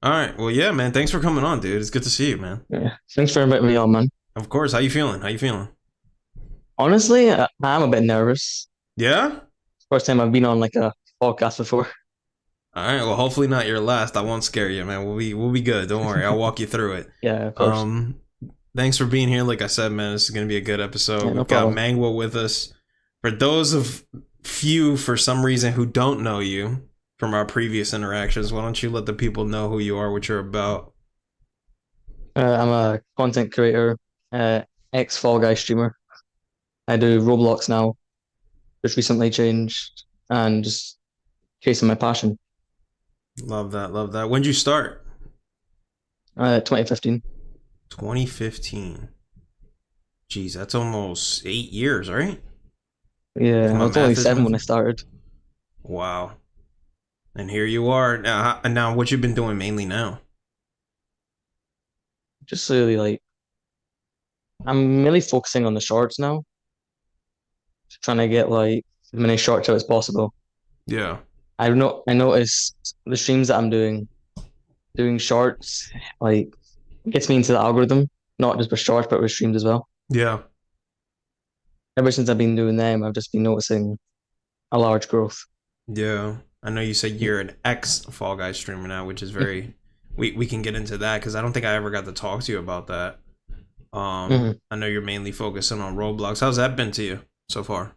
All right. Well, yeah, man. Thanks for coming on, dude. It's good to see you, man. Yeah. Thanks for inviting me on, man. Of course. How you feeling? How you feeling? Honestly, I'm a bit nervous. Yeah. First time I've been on like a podcast before. All right. Well, hopefully not your last. I won't scare you, man. We'll be good. Don't worry. I'll walk you through it. Yeah, of course. Um, Thanks for being here. Like I said, man, this is gonna be a good Yeah, episode. no We've got problem. Mangua with us. For those of few, for some reason, who don't know you from our previous interactions, why don't you let the people know who you are, what you're about? I'm a content creator, uh, ex Fall Guy streamer. I do Roblox now. Just recently changed and just chasing my passion. Love that. Love that. When'd you start? 2015. 2015. Geez, that's almost 8 years, right? If Yeah, I my was only math isn't seven when I with started. wow. And here you are now. Now, what you've been doing mainly now? Just really like I'm really focusing on the shorts now. Just trying to get like as many shorts out as possible. Yeah, I noticed the streams that I'm doing shorts like gets me into the algorithm, not just with shorts but with streams as well. yeah, Ever since I've been doing them, I've just been noticing a large growth. yeah. I know you said you're an ex Fall Guy streamer now, which is very. We can get into that because I don't think I ever got to talk to you about that. Mhm. I know you're mainly focusing on Roblox. How's that been to you so far?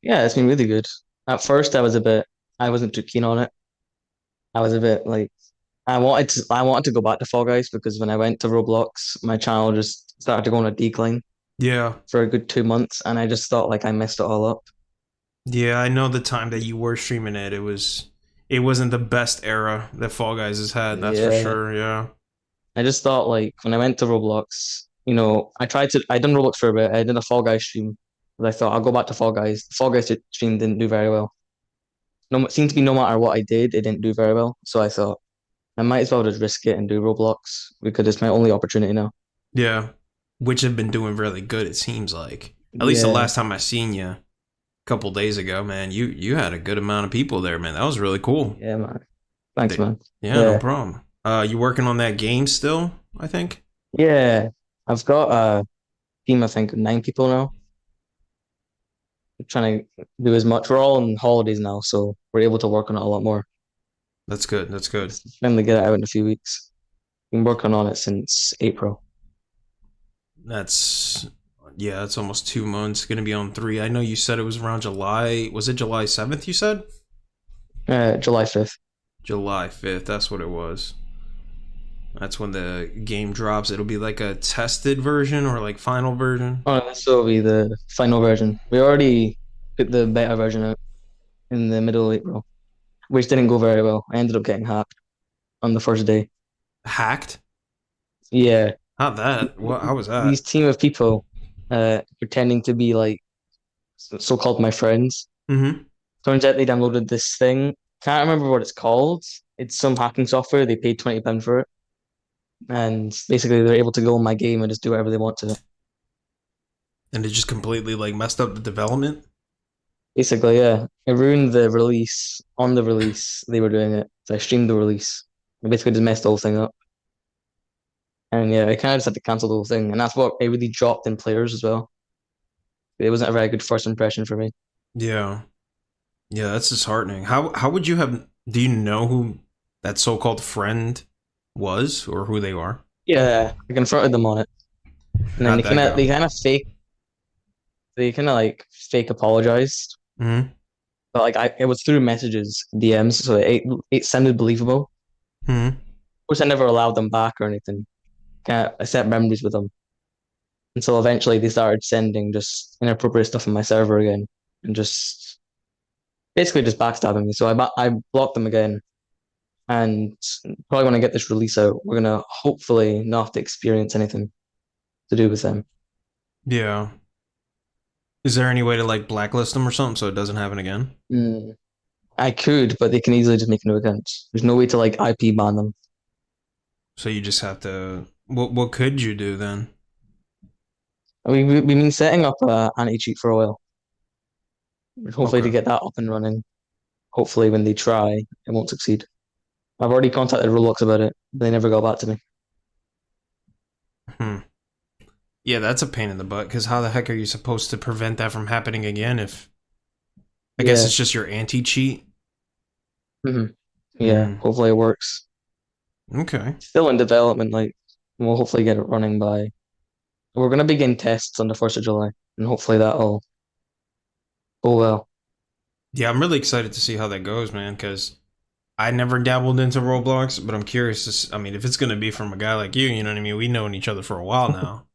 Yeah, it's been really good. At first, I wasn't too keen on it. I was a bit like, I wanted to go back to Fall Guys because when I went to Roblox, my channel just started to go on a decline Yeah, for a good 2 months, and I just thought like I messed it all up. yeah. I know the time that you were streaming it. It wasn't the best era that Fall Guys has had. That's for Yeah, sure. Yeah. I just thought like when I went to Roblox, I done Roblox for a bit. I did a Fall Guys stream, but I thought I'll go back to Fall Guys. The Fall Guys stream didn't do very well. No, it seemed to be no matter what I did, it didn't do very well. So I thought I might as well just risk it and do Roblox because it's my only opportunity now. Yeah, which have been doing really good. It seems like at least the Yeah, last time I seen you a couple days ago, man. You had a good amount of people there, man. That was really cool. yeah, man. Thanks, man. Yeah, no Yeah, problem. You working on that game still? I think. yeah. I've got a team, I think, of 9 people now. We're trying to do as much. We're all on holidays now, so we're able to work on it a lot more. That's good. That's good. Finally get it out in a few weeks. Been working on it since April, That's yeah. That's almost 2 months. Gonna be on three. I know you said it was around July. Was it July 7th? You said July 5th. July 5th. That's what it was. That's when the game drops. It'll be like a tested version or like final version. Oh, this will be the final version. We already put the beta version out in the middle of April, which didn't go very well. I ended up getting hacked on the first day. Hacked? Yeah, Not that. What? How was these that? team of people pretending to be like so-called my friends. Mm-hmm. Turns out they downloaded this thing. Can't remember what it's called. It's some hacking software. They paid £20 for it, and basically they're able to go in my game and just do whatever they want to it. And it just completely like messed up the development. Basically, yeah, it ruined the release. On the release, they were doing it. So I streamed the release. I basically just messed the whole thing up. And yeah, I kind of just had to cancel the whole thing. And that's what it really dropped in players as well. It wasn't a very good first impression for me. Yeah. Yeah, that's disheartening. How would you have? Do you know who that so-called friend was or who they are? Yeah, I confronted them on it. And then How'd that go? they kind of like fake apologized. Hmm. But like it was through messages, DMs, so it sounded believable. Hmm. Of course, I never allowed them back or anything. I set memories with them until eventually they started sending just inappropriate stuff on my server again and just basically just backstabbing me. So I blocked them again, and probably when I get this release out, we're gonna hopefully not have to experience anything to do with them. Yeah. Is there any way to like blacklist them or something so it doesn't happen again? Mm. I could, but they can easily just make new accounts. There's no way to like IP ban them. So you just have to. What could you do then? We've been setting up anti-cheat for a while, hopefully to Okay. get that up and running. Hopefully, when they try, it won't succeed. I've already contacted Roblox about it. They never got back to me. Hmm. Yeah, that's a pain in the butt. Because how the heck are you supposed to prevent that from happening again? If I guess Yeah. it's just your anti cheat. hmm Yeah. Hmm. Hopefully it works. Okay. Still in development. Like we'll hopefully get it running by. We're gonna begin tests on the 1st of July, and hopefully that'll go well. Yeah, I'm really excited to see how that goes, man. Because I never dabbled into Roblox, but I'm curious. I mean, if it's gonna be from a guy like you, you know what I mean. We known each other for a while now.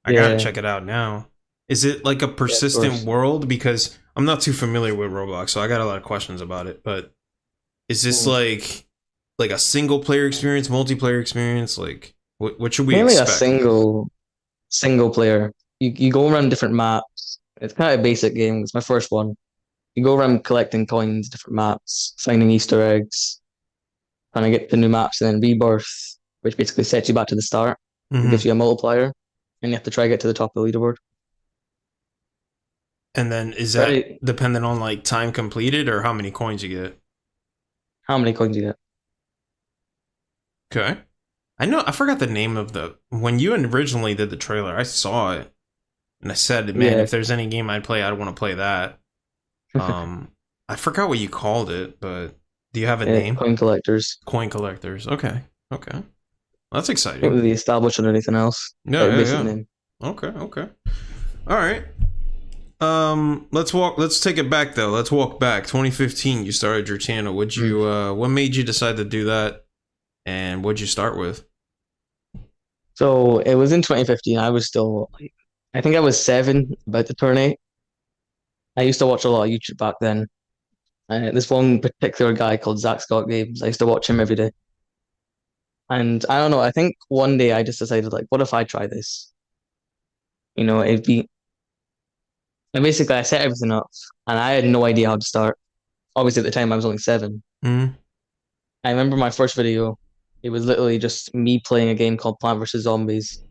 I gotta Yeah. check it out now. Is it like a Yeah. Of persistent course. world? Because I'm not too familiar with Roblox, so I got a lot of questions about it. But is this Mm. like a single player experience, multiplayer experience? Like what should we Mainly a expect? single player. You go around different maps. It's kind of a basic game. It's my first one. You go around collecting coins, different maps, finding Easter eggs, trying to get the new maps, and then Rebirth, which basically sets you back to the start and gives Hmm. you a multiplier, and you have to try to get to the top of the leaderboard. And then is that Very, dependent on like time completed or how many coins you get? how many coins you get? Okay. I know I forgot the name of the when you originally did the trailer, I saw it and I said, man, Yeah, if there's any game I'd play, I'd want to play that. Um I forgot what you called it, but do you have a yeah, name? coin collectors. Coin collectors. Okay. Okay. Well, that's Not exciting. really established or anything else. Yeah, Like yeah, basic yeah. name. Okay, okay. All right. Let's take it back though. Let's walk back. 2015 you started your channel. Mm. What made you decide to do that and what'd you start with? So it was in 2015. I was still, like, I think I was 7, about to turn 8. I used to watch a lot of YouTube back then. This one particular guy called Zach Scott Games. I used to watch him every day. And I don't know, I think one day I just decided, like, what if I try this? It'd be, and basically I set everything up and I had no idea how to start. Obviously at the time I was only 7. Hmm. I remember my first video, it was literally just me playing a game called Plant vs. Zombies.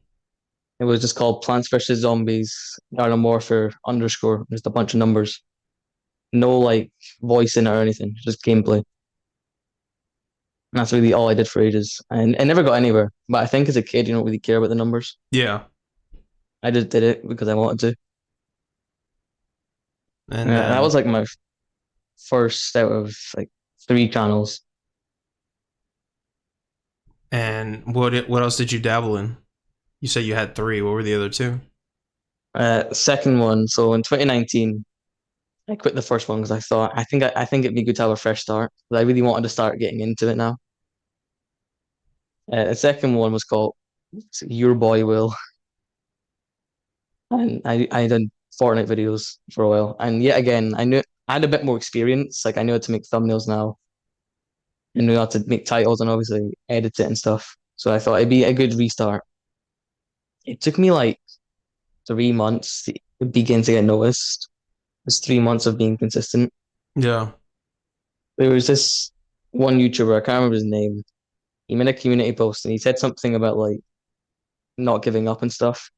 It was just called Plants vs. Zombies, Garden Warfare underscore, just a bunch of numbers. No like voice in it or anything, just gameplay. And that's really all I did for ages. And I never got anywhere. But I think as a kid, you don't really care about the numbers. Yeah. I just did it because I wanted to. And Yeah, that then was like my first out of like 3 channels. and what else did you dabble in? You said you had 3. What were the other 2? Second one, so in 2019, I quit the first one because I thought I think it'd be good to have a fresh start. But I really wanted to start getting into it now. The second one was called Your Boy Will, and I did Fortnite videos for a while. And yet again, I had a bit more experience. Like I knew how to make thumbnails now, and knew how to make titles and obviously edit it and stuff. So I thought it'd be a good restart. It took me like 3 months to begin to get noticed. It was 3 months of being consistent. Yeah. There was this one YouTuber, I can't remember his name. He made a community post and he said something about like not giving up and stuff.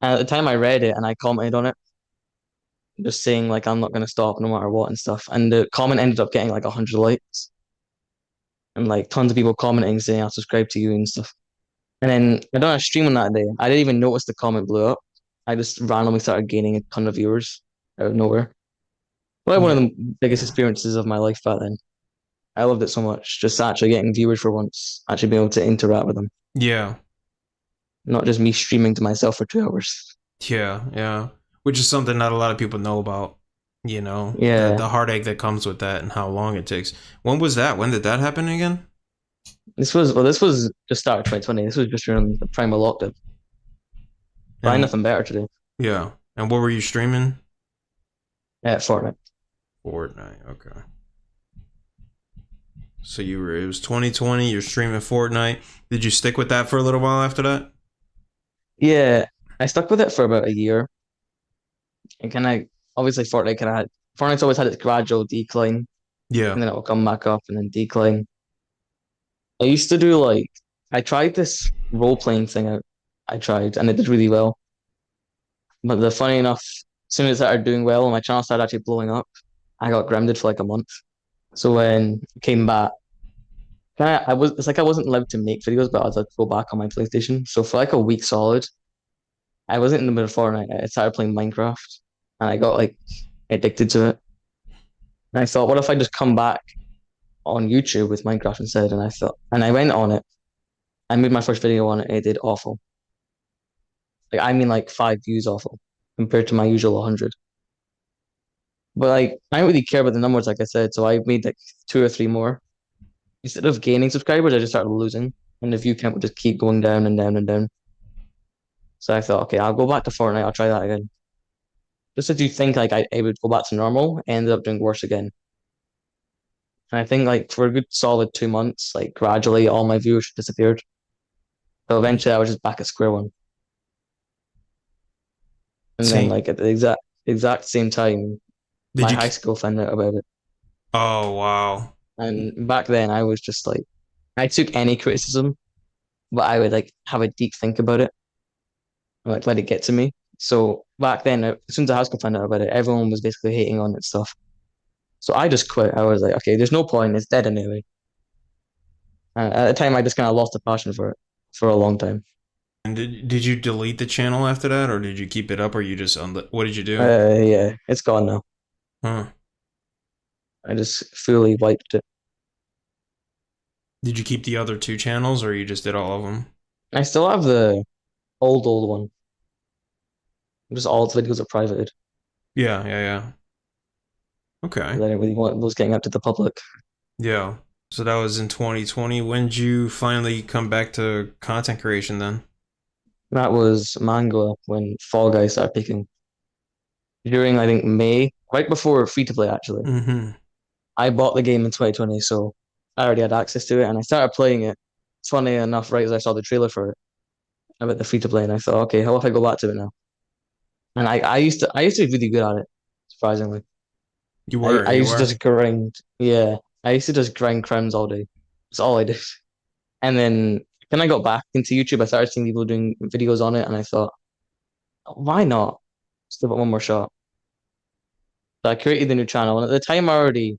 And at the time I read it and I commented on it, just saying like I'm not gonna stop no matter what and stuff. And the comment ended up getting like 100 likes and like tons of people commenting saying I'll subscribe to you and stuff. And then I done a stream on that day. I didn't even notice the comment blew up. I just randomly started gaining a ton of viewers out of nowhere. Well, one of Yeah. the biggest experiences of my life back then. I loved it so much. Just actually getting viewers for once, actually being able to interact with them, Yeah. not just me streaming to myself for 2 hours. Yeah. Yeah. Which is something not a lot of people know about, Yeah, the heartache that comes with that and how long it takes. When was that? When did that happen again? this was just start of 2020. This was just around the prime of lockdown. Find And nothing better to do. yeah. And what were you streaming? Yeah, Fortnite. Fortnite. Okay. So it was 2020, you're streaming Fortnite. Did you stick with that for a little while after that? Yeah, I stuck with it for about a year. And kind of obviously Fortnite's always had its gradual decline, Yeah. and then it will come back up and then decline. I used to do like I tried this role playing thing out. I tried and it did really well. But the funny enough, as soon as I started doing well and my channel started actually blowing up, I got grounded for like a month. So when I came back, I was it's like I wasn't allowed to make videos, but I was allowed to go back on my PlayStation. So for like a week solid, I wasn't in the middle of Fortnite. I started playing Minecraft, and I got like addicted to it. And I thought, what if I just come back on YouTube with Minecraft instead? And I thought, and I went on it. I made my first video on it. It did awful. Like I mean, like 5 views awful compared to my usual 100. But like I don't really care about the numbers, like I said. So I made like two or three more. Instead of gaining subscribers, I just started losing, and the view count would just keep going down and down and down. So I thought, okay, I'll go back to Fortnite. I'll try that again. Just as you think like I would go back to normal, I ended up doing worse again. And I think like for a good solid 2 months, like gradually all my viewers disappeared. So eventually I was just back at square one. And then See, like at the exact same time, did my you? high school found out about it. Oh wow. And back then I was just like I took any criticism, but I would like have a deep think about it and like let it get to me. So back then, as soon as the high school found out about it, everyone was basically hating on it stuff. So I just quit. I was like, okay, there's no point. It's dead anyway. At the time, I just kind of lost the passion for it for a long time. And did you delete the channel after that, or did you keep it up, or you just what did you do? Yeah, it's gone now. Huh? I just fully wiped it. Did you keep the other two channels, or you just did all of them? I still have the old one. Just all its videos are privated. Yeah, yeah, yeah. Okay. 'Cause I didn't really want those getting out to the public. Yeah. So that was in 2020. When did you finally come back to content creation then? That was Mangua when Fall Guys started picking. During, I think, May, right before free to play, actually. Mm-hmm. I bought the game in 2020, so I already had access to it, and I started playing it. Funny enough, right as I saw the trailer for it about the free to play, and I thought, okay, how if I go back to it now? And I used to be really good at it, surprisingly. You were, I you used to were. just grind, yeah, I used to just grind crowns all day. That's all I did. And then when I got back into YouTube, I started seeing people doing videos on it, and I thought, why not? Just give it one more shot. So I created the new channel, and at the time, I already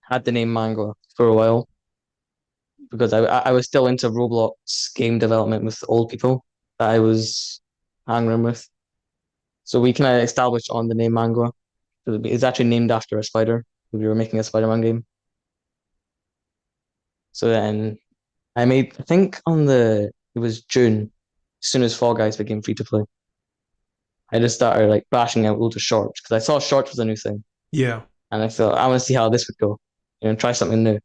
had the name Mangua for a while because I was still into Roblox game development with old people that I was hanging around with. So we kind of established on the name Mangua. It's actually named after a spider. We were making a Spider-Man game. So then I think it was June, as soon as Fall Guys became free to play. I just started like bashing out loads of shorts because I saw shorts was a new thing. Yeah. And I thought, I want to see how this would go. Try something new.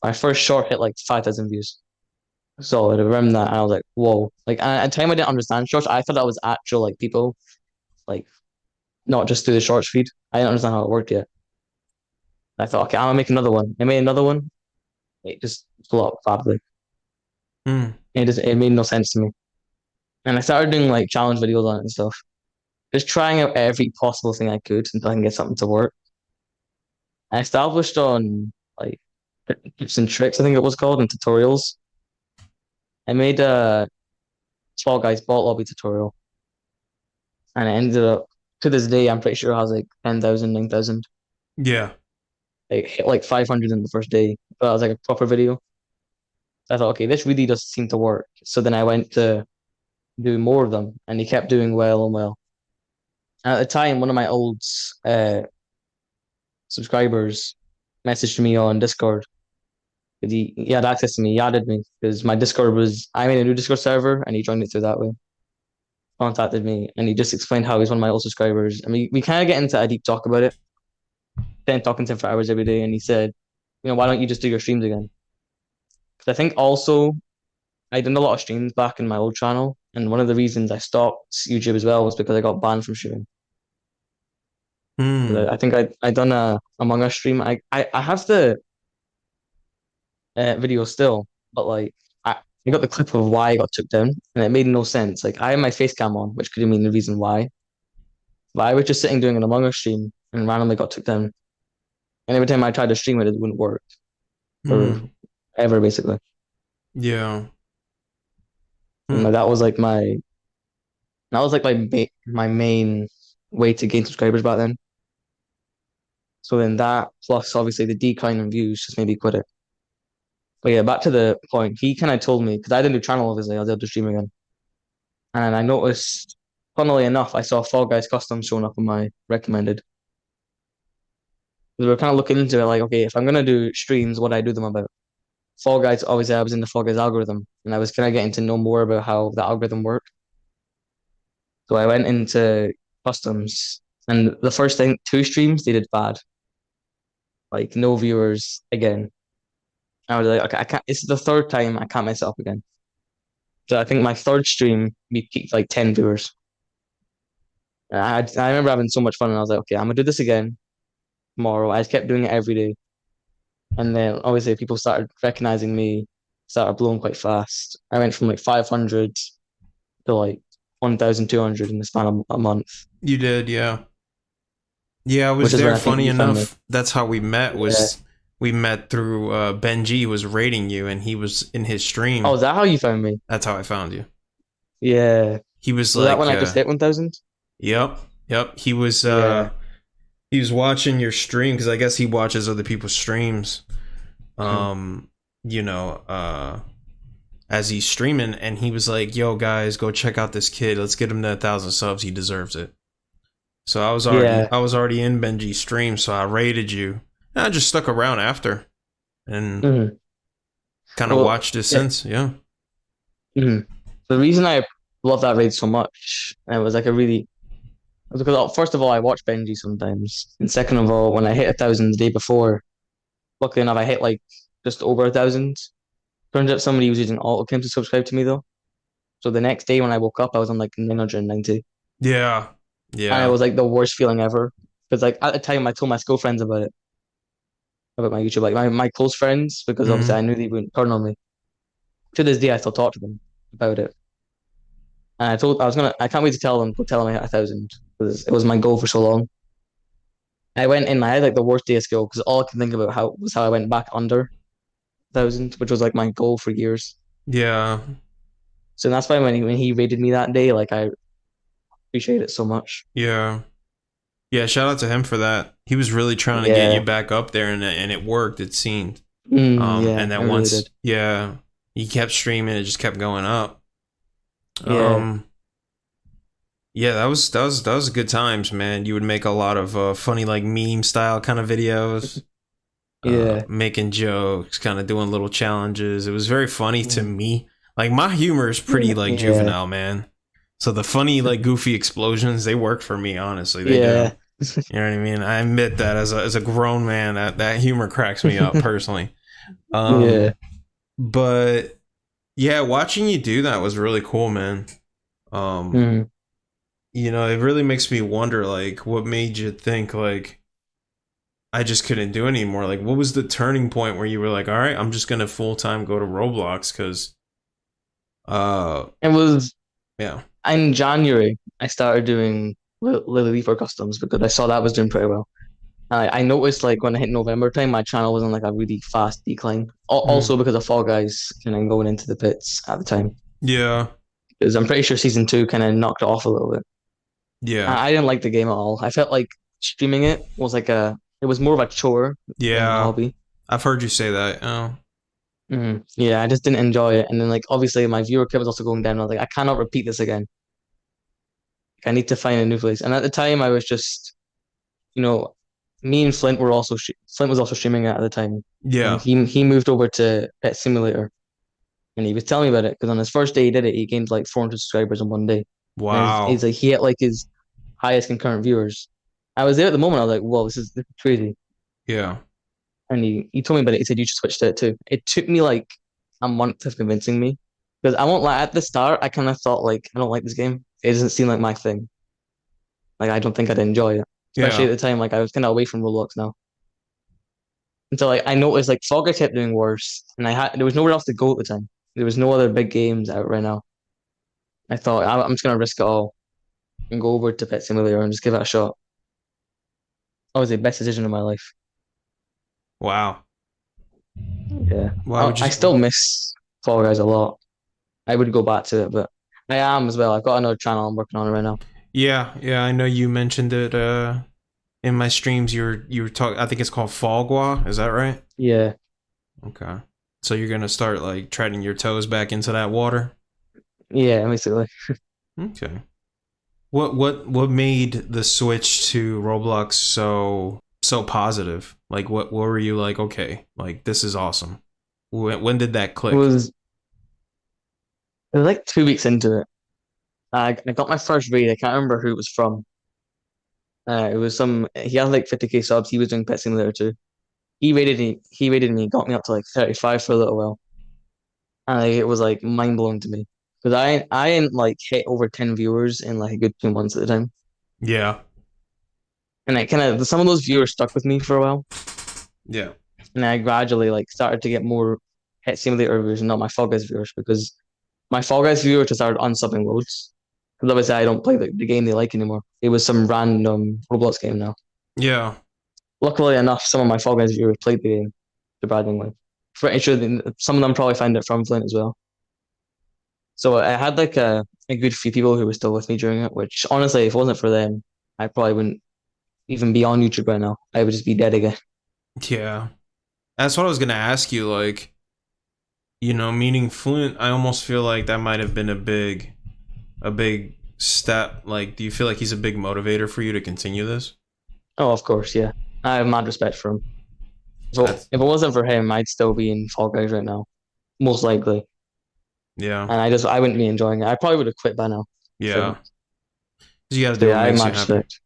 My first short hit like 5,000 views. So around that, and I was like, whoa. Like at the time I didn't understand shorts. I thought that was actual like people, like not just through the shorts feed. I didn't understand how it worked yet. I thought, okay, I'm gonna make another one. I made another one. It just blew up badly. Mm. It made no sense to me. And I started doing like challenge videos on it and stuff. Just trying out every possible thing I could until I can get something to work. I established on like tips and tricks, I think it was called, and tutorials. I made a Fall Guys bot lobby tutorial, and it ended up to this day, I'm pretty sure it has like 10,000, 9,000. Yeah. Like hit like 500 in the first day. But that was like a proper video. I thought, okay, this really does seem to work. So then I went to do more of them, and he kept doing well and well. And at the time, one of my old uh, subscribers messaged me on Discord. He had access to me. He added me because my Discord was, I made a new Discord server, and he joined it through that way. Contacted me, and he just explained how he's one of my old subscribers. I mean, we kind of get into a deep talk about it. Then talking to him for hours every day, and he said, why don't you just do your streams again? Because I think also I did a lot of streams back in my old channel, and one of the reasons I stopped YouTube as well was because I got banned from streaming. Hmm. I think I done a Among Us stream. I have the video still, but like I got the clip of why I got took down, and it made no sense. Like I had my face cam on, which could have been the reason why. But I was just sitting doing an Among Us stream and randomly got took down. And every time I tried to stream it, it wouldn't work or Hmm. ever basically. Yeah. And Hmm. that was like my main way to gain subscribers back then. So then that plus obviously the decline in views just made me quit it. But yeah, back to the point. He kind of told me because I didn't do channel obviously. I was able to stream again, and I noticed, funnily enough, I saw Fall Guys custom showing up on my recommended. We were kind of looking into it, like, okay, if I'm gonna do streams, what do I do them about? Fall Guys, obviously, I was in the Fall Guys algorithm, and I was kind of getting to know more about how the algorithm worked. So I went into customs, and the first thing, two streams, they did bad, like no viewers again. I was like, okay, I can't. It's the third time I can't mess it up again. So I think my third stream, we peaked like 10 viewers. And I remember having so much fun, and I was like, okay, I'm gonna do this again tomorrow. I just kept doing it every day. And then obviously people started recognizing me, started blowing quite fast. I went from like 500 to like 1,200 in the span of a month, You did, yeah. Yeah, I which was is when there. I think Funny you found me. enough, that's how we met. Yeah. Was we met through Benji was rating you, and he was in his Oh, stream. is that how you found me? That's how I found you. Yeah. He was Was that when like, I just hit 1,000? "Yep, yep." Yeah. He was watching your stream because I guess he watches other people's streams. Mhm. Um, you know, as he's streaming, and he was like, "Yo, guys, go check out this kid. Let's get him to 1,000 subs. He deserves it." So Yeah. I was already in Benji's stream, so I rated you. And I just stuck around after and Mhm. kind of Well, watched it yeah. since. Yeah. Mhm. The reason I love that raid so much, and it was like a really, was because first of all, I watch Benji sometimes, and second of all, when I hit 1,000 the day before, luckily enough, I hit like just over 1,000. Turns out somebody was using AutoCam to subscribe to me though. So the next day when I woke up, I was on like 990, Yeah. and it Yeah. was like the worst feeling ever. Because like at the time, I told my school friends about it, about my YouTube, like my close friends, because obviously Hmm. I knew they wouldn't turn on me. To this day, I still talk to them about it. And I can't wait to go tell them I hit 1,000 because it was my goal for so long. I went in, I had like the worst day of school because all I could think about how I went back under 1,000, which was like my goal for years. Yeah. So that's why when he rated me that day, like I appreciate it so much. Yeah. Yeah. Shout out to him for that. He was really trying to get you Yeah. back up there, and it worked. It seemed. Yeah, And I then really did. once, yeah, he kept streaming, it just kept going up. Yeah. Um, yeah, that was good times, man. You would make a lot of funny like meme style kind of videos, Yeah. making jokes, kind of doing little challenges. It was very funny to Mm. me. Like my humor is pretty like Yeah. juvenile, man. So the funny like goofy explosions, they work for me, honestly. They do. Yeah. You know what I mean? I admit that as a grown man, that humor cracks me up personally. Yeah. Um, but yeah, watching you do that was really cool, man. Um, Mm. you know, it really makes me wonder, like, what made you think, like, I just couldn't do it anymore? Like, what was the turning point where you were like, all right, I'm just gonna full time go to Roblox? Because, uh, It was yeah, in January I started doing Lily Leafer customs because I saw that was doing pretty well. And I noticed like when I hit November time, my channel was on like a really fast decline. mm, Also because of Fall Guys kind of going into the pits at the time. yeah, Because I'm pretty sure season two kind of knocked it off a little bit. yeah, I didn't like the game at all. I felt like streaming it was like it was more of a chore than a yeah. hobby. I've heard you say that. Oh, Yeah, I just didn't enjoy it. And then like obviously my viewer count was also going down. I was like, I cannot repeat this again. Like, I need to find a new place. And at the time, I was just, you know, me and Flintt were also Flintt was also streaming it at the time, and yeah. he moved over to Pet Simulator, and he was telling me about it because on his first day he did it, he gained like 400 subscribers in one day, and he's Wow. like he had like his highest concurrent viewers. I was there at the moment. I was like, whoa, this is crazy. Yeah, And he told me about it. He said you should switch to it too. It took me like a month of convincing me because I won't lie. At the start, I kind of thought like I don't like this game. It doesn't seem like my thing. Like I don't think I'd enjoy it, especially yeah, at the time. Like I was kind of away from Roblox now. And so like I noticed like Fall Guys kept doing worse, and I had there was nowhere else to go at the time. There was no other big games out right now. I thought I'm just gonna risk it all and go over to Pet Simulator and just give it a shot. That was the best decision of my life. wow. Yeah, Why would I you? still miss Fall Guys a lot. I would go back to it, but I am as well. I've got another channel I'm working on right now. Yeah, yeah. I know you mentioned it in my streams. You were talking. I think it's called Fallgua. Is that right? Yeah, Okay. So you're gonna start like treading your toes back into that water. Yeah, basically. Okay. What made the switch to Roblox so positive? Like what were you like? Okay, like this is awesome. When did that It click? was it was like 2 weeks into it. I got my first raid. I can't remember who it was from. It was some he had like 50k subs. He was doing Pet Simulator too. He rated me, got me up to like 35 for a little while. And like, it was like mind blowing to me. Because I didn't like hit over 10 viewers in like a good 2 months at the time. Yeah, And I kind of some of those viewers stuck with me for a while. yeah, And I gradually like started to get more Pet Simulator viewers and not my Fall Guys viewers because my Fall Guys viewers just started unsubbing loads. Because obviously I don't play the game they like anymore. It was some random Roblox game now. yeah, Luckily enough, some of my Fall Guys viewers played the game, surprisingly. Pretty sure some of them probably found it from Flintt as well. So I had like a good few people who were still with me during it, which honestly, if it wasn't for them, I probably wouldn't even be on YouTube right now. I would just be dead again. yeah. That's what I was gonna ask you. Like, meeting Flint, I almost feel like that might have been a big step. Like, do you feel like he's a big motivator for you to continue this? Oh, of course, yeah. I have mad respect for him. So That's if it wasn't for him, I'd still be in Fall Guys right now, most likely. yeah, And I wouldn't be enjoying it. I probably would have quit by now if I yeah. didn't. You got to So do what yeah, I have makes you mad happy. respect.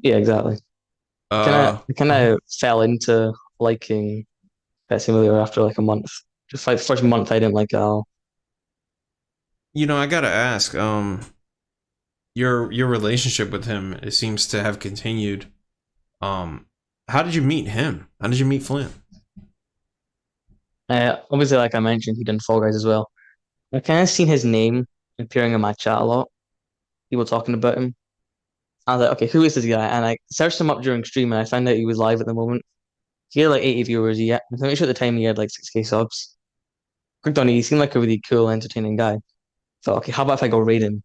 Yeah, exactly. I kind Mhm. of fell into liking Pet Simulator after like a month. Just like the first month, I didn't like it at all. I gotta ask. Your relationship with him, it seems to have continued. Um, how did you meet him? How did you meet Flint? Obviously, like I mentioned, he done Fall Guys as well. I kind of seen his name appearing in my chat a lot. People talking about him. I was like, okay, who is this guy? And I searched him up during stream, and I found out he was live at the moment. He had like 80 viewers. Yeah, I'm pretty sure at the time he had like 6k subs. Clicked on it. He seemed like a really cool, entertaining guy. Thought, okay, how about if I go raid him?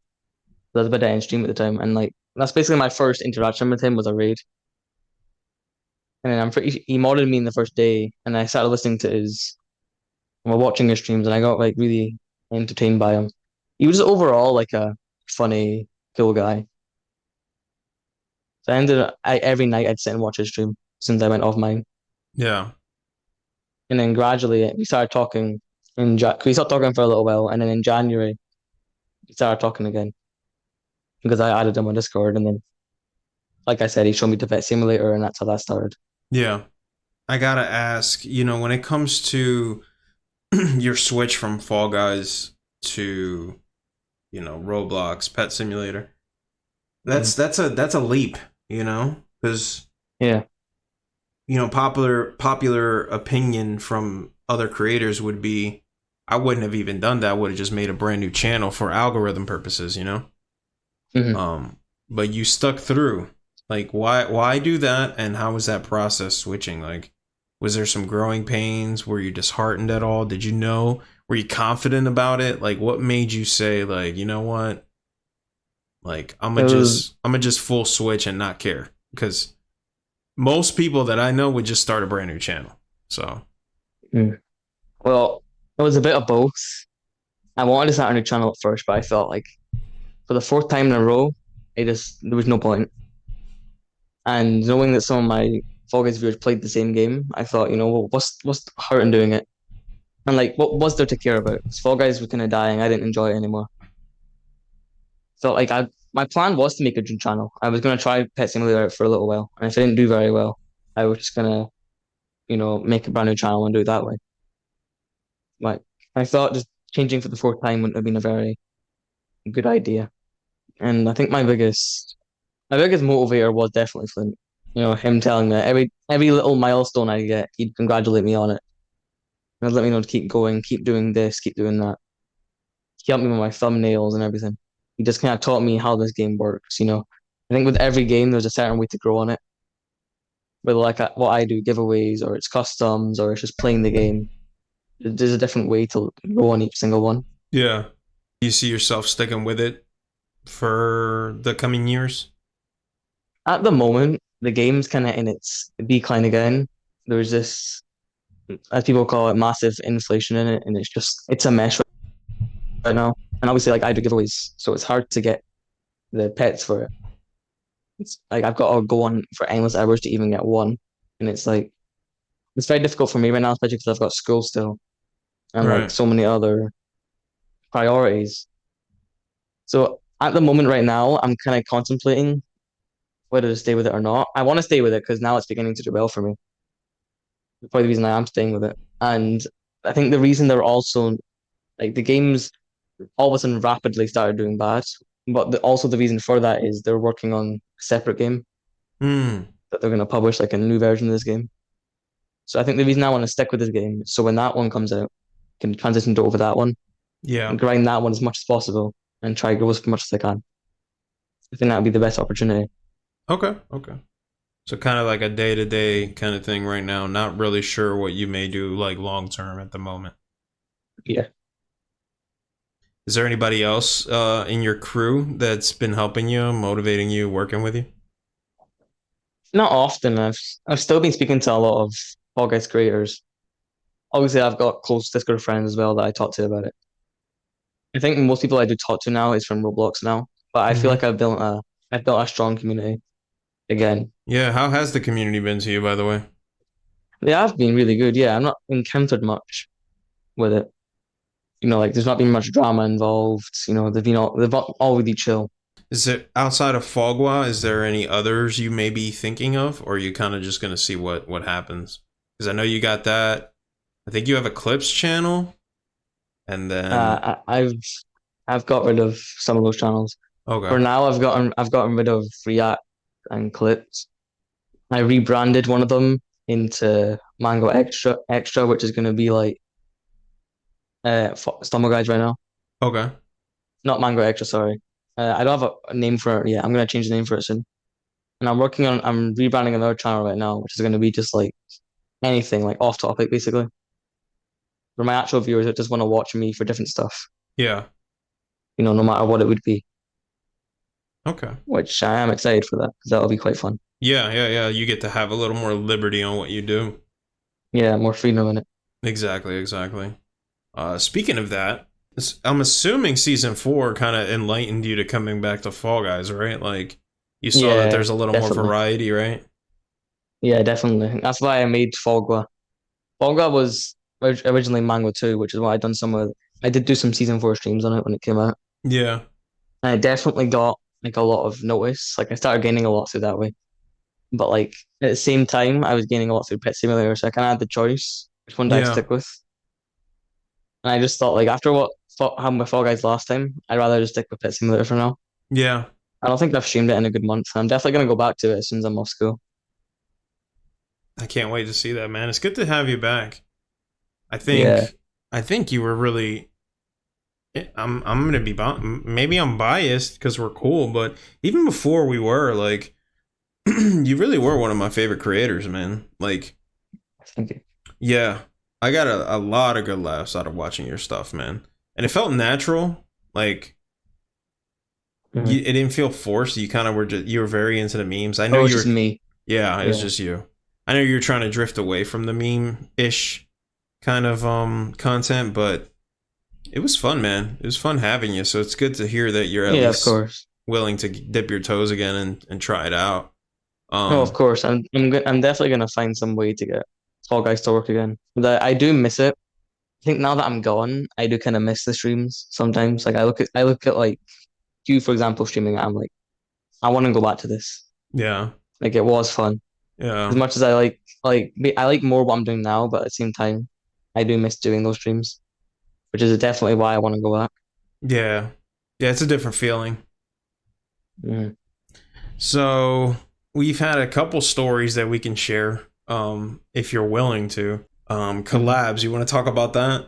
That was about to end stream at the time, and like that's basically my first interaction with him was a raid. And then he modded me in the first day, and I started listening to his, and we're watching his streams, and I got like really entertained by him. He was overall like a funny, cool guy. So every night I'd sit and watch his stream since I went off mine. Yeah, And then gradually we started talking we stopped talking for a little while, and then in January we started talking again because I added him on Discord, and then like I said, he showed me the Vet Simulator, and that's how that started. yeah. I gotta ask. When it comes to your switch from Fall Guys to Roblox Pet Simulator, Mhm. that's a leap. Because Yeah. popular opinion from other creators would be, I wouldn't have even done that. I would have just made a brand new channel for algorithm purposes. Hmm. Um, but you stuck through. Like, why do that? And how was that process switching? Like, was there some growing pains? Were you disheartened at all? Did you know? Were you confident about it? Like, what made you say, like, you know what? Like, It was I'm gonna just full switch and not care? Because most people that I know would just start a brand new channel. So mm. Well, it was a bit of both. I wanted to start a new channel at first, but I felt like for the fourth time in a row, there was no point. And knowing that some of my Fall Guys viewers played the same game, I thought, well, what's the hurt in doing it? And like, what was there to care about? 'Cause Fall Guys was kind of dying. I didn't enjoy it anymore. So like, my plan was to make a dream channel. I was gonna try Pet Simulator for a little while, and if it didn't do very well, I was just gonna, make a brand new channel and do it that way. Like, I thought just changing for the fourth time wouldn't have been a very good idea. And I think my biggest motivator was definitely Flintt. Him telling me every little milestone I get, he'd congratulate me on it. And let me know to keep going, keep doing this, keep doing that. He helped me with my thumbnails and everything. He just kind of taught me how this game works. I think with every game, there's a certain way to grow on it. Whether like what I do, giveaways, or it's customs, or it's just playing the game. There's a different way to grow on each single one. yeah, you see yourself sticking with it for the coming years? At the moment, the game's kind of in its decline again. There's this. as people call it, massive inflation in it, and it's a mess right now. And obviously, like I do giveaways, so it's hard to get the pets for it. It's like I've got to go on for endless hours to even get one, and it's very difficult for me right now, especially because I've got school still and like Right. so many other priorities. So at the moment, right now, I'm kind of contemplating whether to stay with it or not. I want to stay with it because now it's beginning to do well for me. That's probably the reason I am staying with it. And I think the reason they're also like the games all of a sudden rapidly started doing bad. But also the reason for that is they're working on a separate game Hmm. that they're going to publish, like a new version of this game. So I think the reason I want to stick with this game is so when that one comes out, I can transition to over that one Yeah. and grind that one as much as possible and try to grow as much as I can. I think that would be the best opportunity. Okay. Okay. So kind of like a day to day kind of thing right now. Not really sure what you may do like long term at the moment. Yeah. Is there anybody else in your crew that's been helping you, motivating you, working with you? Not often. I've still been speaking to a lot of Fall Guys creators. Obviously, I've got close Discord friends as well that I talk to about it. I think most people I do talk to now is from Roblox now, but I feel Mm-hmm. like I've built a strong community again. Yeah. How has the community been to you, by the way? They have been really good. Yeah, I've not encountered much with it. Like there's not been much drama involved. They've all really chill. Is it outside of Fogwa? Is there any others you may be thinking of, or are you kind of just gonna see what happens? Because I know you got that. I think you have a clips channel, and then I've got rid of some of those channels. For okay, now, I've gotten rid of React and Clips. I rebranded one of them into Mango Extra, which is going to be like Stumble Guides right now. okay, Not Mango Extra, sorry. I don't have a name for it yet. I'm gonna change the name for it soon. And I'm rebranding another channel right now, which is gonna be just like anything, like off topic, basically. For my actual viewers that just want to watch me for different stuff, yeah, no matter what it would be. okay, Which I am excited for that because that'll be quite fun. yeah, yeah, yeah. You get to have a little more liberty on what you do. Yeah, more freedom in it. Exactly, exactly. Speaking of that, I'm assuming season four kind of enlightened you to coming back to Fall Guys, right? Like you saw that Yeah, there's a little more definitely. variety, right? Yeah, definitely. That's why I made Fogwa. Fogwa was originally Mango 2, which is why I did do some season 4 streams on it when it came out. Yeah, And I definitely got like a lot of notice. Like I started gaining a lot through that way. But like at the same time, I was gaining a lot through Pet Simulator, so I kind of had the choice which one do I yeah, stick with. And I just thought like after what happened with Fall Guys last time, I'd rather just stick with Pet Simulator for now. yeah. I don't think I've streamed it in a good month. I'm definitely gonna go back to it as soon as I'm off school. I can't wait to see that, man. It's good to have you back. I Yeah. think I think you were really. I'm gonna be maybe I'm biased because we're cool, but even before we were like, you really were one of my favorite creators, man. Like, Thank you. yeah, I got a lot of good laughs out of watching your stuff, man, and it felt natural. Like, Mhm. it didn't feel forced. You kind of were just you were very into the memes. I know Oh, it's you just were. me. Yeah, it was Yeah. just you. I know you're trying to drift away from the meme ish kind of content, but it was fun, man. It was fun having you. So it's good to hear that you're at Yeah, of least course. willing to dip your toes again and try it out. No, of Um, course. I'm definitely gonna find some way to get Fall Guys to work again. I do miss it. I think now that I'm gone, I do kind of miss the streams sometimes. Like I look at like you, for example, streaming. I'm like, I want to go back to this. yeah, Like it was fun. As yeah, much as I like more what I'm doing now, but at the same time, I do miss doing those streams, which is definitely why I want to go back. yeah, yeah. It's a different feeling. Mm. So we've had a couple stories that we can share, if you're willing to. Mhm. Collabs. You want to talk about that?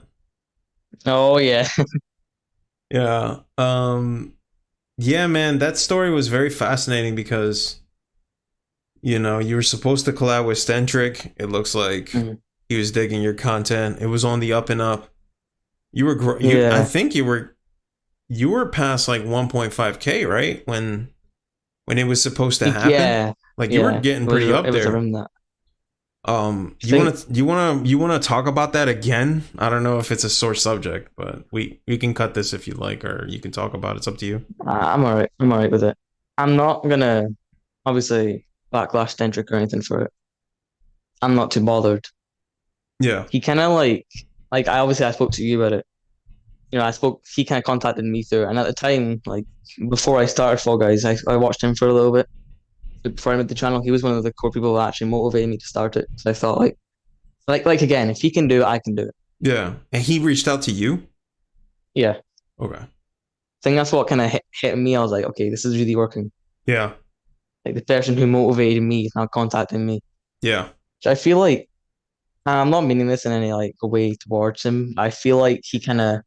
Oh yeah. Yeah. Yeah, man. That story was very fascinating because you were supposed to collab with Stentric. It looks like Mhm. he was digging your content. It was on the up and up. You were I Yeah. think you were past like 1.5K, right? When it was supposed to happen. Yeah. Like you were Yeah. getting It was pretty up it was there. around that. I think you wanna talk about that again? I don't know if it's a sore subject, but we can cut this if you like, or you can talk about it. It's up to you. I'm all right. I'm all right with it. I'm not gonna obviously backlash Centric or anything for it. I'm not too bothered. Yeah. He kind of like I spoke to you about it. You know, I spoke. He kind of contacted me through, and at the time, like before I started Fall Guys, I watched him for a little bit before I made the channel. He was one of the core people who actually motivated me to start it. So I thought like again, if he can do it, I can do it. Yeah. And he reached out to you? Yeah, I Okay. think that's what kind of hit me. I was like, okay, this is really working. Yeah. Like the person who motivated me is now contacting me. Yeah. Which I feel like I'm not meaning this in any like way towards him. I feel like he kind of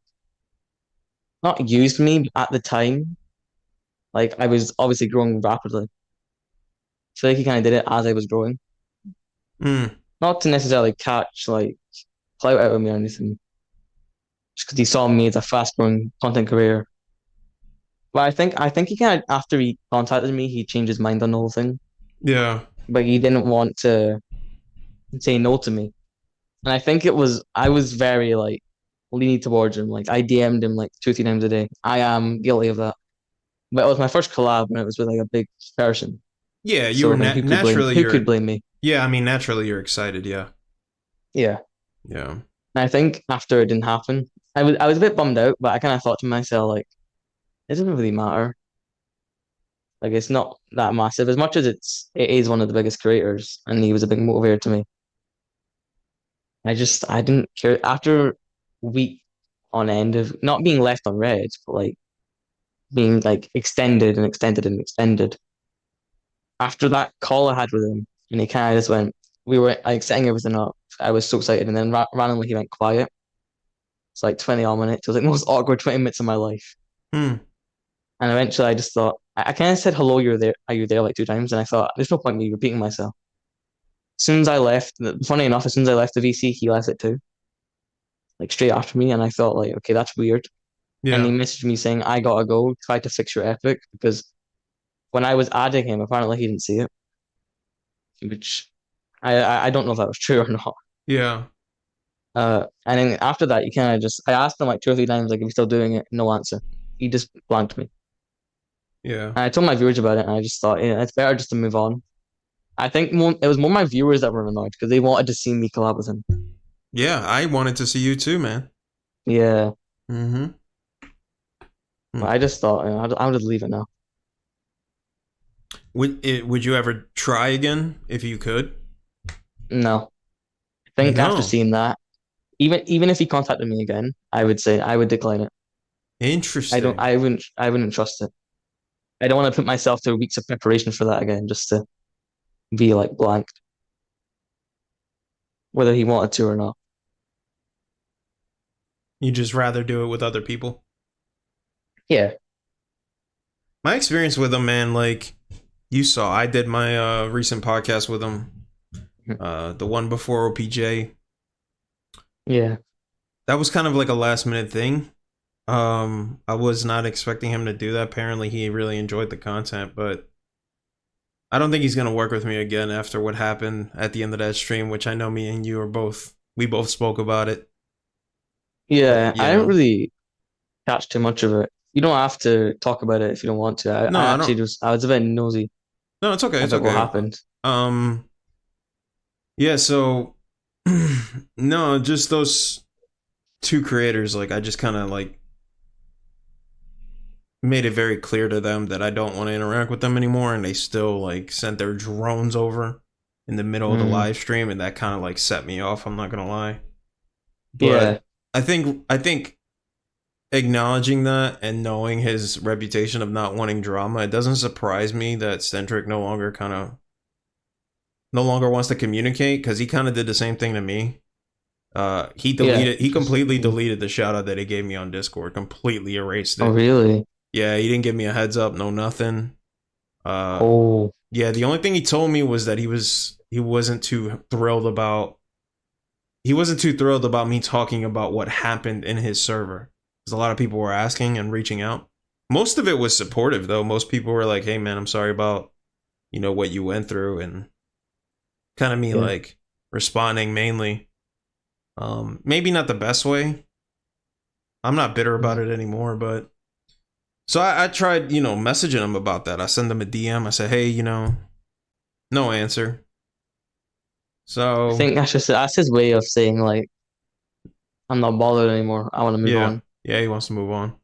not used me at the time. Like I was obviously growing rapidly. So like he kind of did it as I was growing. Mm. Not to necessarily catch like clout out of me or anything, just because he saw me as a fast growing content career. But I think he kind of after he contacted me, he changed his mind on the whole thing. Yeah. But he didn't want to say no to me. And I think I was very like leaning towards him. Like I DM'd him like 2, 3 times a day. I am guilty of that. But it was my first collab and it was with like a big person. Yeah, you So were I mean, naturally who could blame me? yeah, I mean naturally you're excited, yeah. Yeah. Yeah. And I think after it didn't happen, I was a bit bummed out, but I kind of thought to myself like, it doesn't really matter. Like it's not that massive as much as it is one of the biggest creators, and he was a big motivator to me. I didn't care after week on end of not being left on red, but like being like extended and extended and extended. After that call I had with him, and he kind of just went, we were like setting everything up. I was so excited, and then randomly he went quiet. It's like 20 odd minutes. It was like the most awkward 20 minutes of my life. Hmm. And eventually I just thought, I kind of said, hello, you're there. Are you there like 2 times? And I thought, there's no point in me repeating myself. As soon as I left, funny enough, as soon as I left the VC, he left it too, like straight after me. And I thought, like, okay, that's weird. And he Yeah. messaged me saying, I gotta go, try to fix your epic. Because when I was adding him, apparently he didn't see it, which I don't know if that was true or not. Yeah. And then after that, you kind of just, I asked him like 2 or 3 times, like, if he's still doing it? No answer. He just blanked me. Yeah. And I told my viewers about it, and I just thought, yeah, it's better just to move on. I think it was more my viewers that were annoyed because they wanted to see me collab with him. Yeah, I wanted to see you too, man. Yeah, Mm-hmm. but Hmm. I just thought, I would just leave it now. Would you ever try again if you could? No, I think after No. seeing that, even if he contacted me again, I would say I would decline it. Interesting. I wouldn't trust it. I don't want to put myself through weeks of preparation for that again, just to be like blanked, whether he wanted to or not. You just rather do it with other people? Yeah, My experience with him, man, like you saw, I did my recent podcast with him. The one before OPJ. yeah, That was kind of like a last minute thing. I was not expecting him to do that. Apparently he really enjoyed the content, but I don't think he's gonna work with me again after what happened at the end of that stream, which I know me and you are both we both spoke about it. But yeah. I didn't yeah. really catch too much of it. You don't have to talk about it if you don't want to. No, I I actually don't just I was a bit nosy no, it's okay, it's about what okay. happened. Um yeah, so no, just those two creators, like I just kinda like made it very clear to them that I don't want to interact with them anymore, and they still like sent their drones over in the middle of the Mm, live stream, and that kind of like set me off. I'm not gonna lie, yeah, but I think acknowledging that and knowing his reputation of not wanting drama, it doesn't surprise me that Centric no longer wants to communicate because he kind of did the same thing to me. yeah. He Just completely deleted the shout out that he gave me on Discord, completely erased oh it. really? Yeah, he didn't give me a heads up, no nothing. Uh, Oh Yeah, the only thing he told me was that he wasn't too thrilled about me talking about what happened in his server. Because a lot of people were asking and reaching out. Most of it was supportive though. Most people were like, "Hey man, I'm sorry about, what you went through," and kind of me yeah. like responding mainly. Maybe not the best way. I'm not bitter about it anymore, but so I tried, messaging him about that. I sent him a DM. I said, hey, no answer. I So think that's his way of saying like I'm not bothered anymore. I want to move yeah, on. yeah, he wants to move on.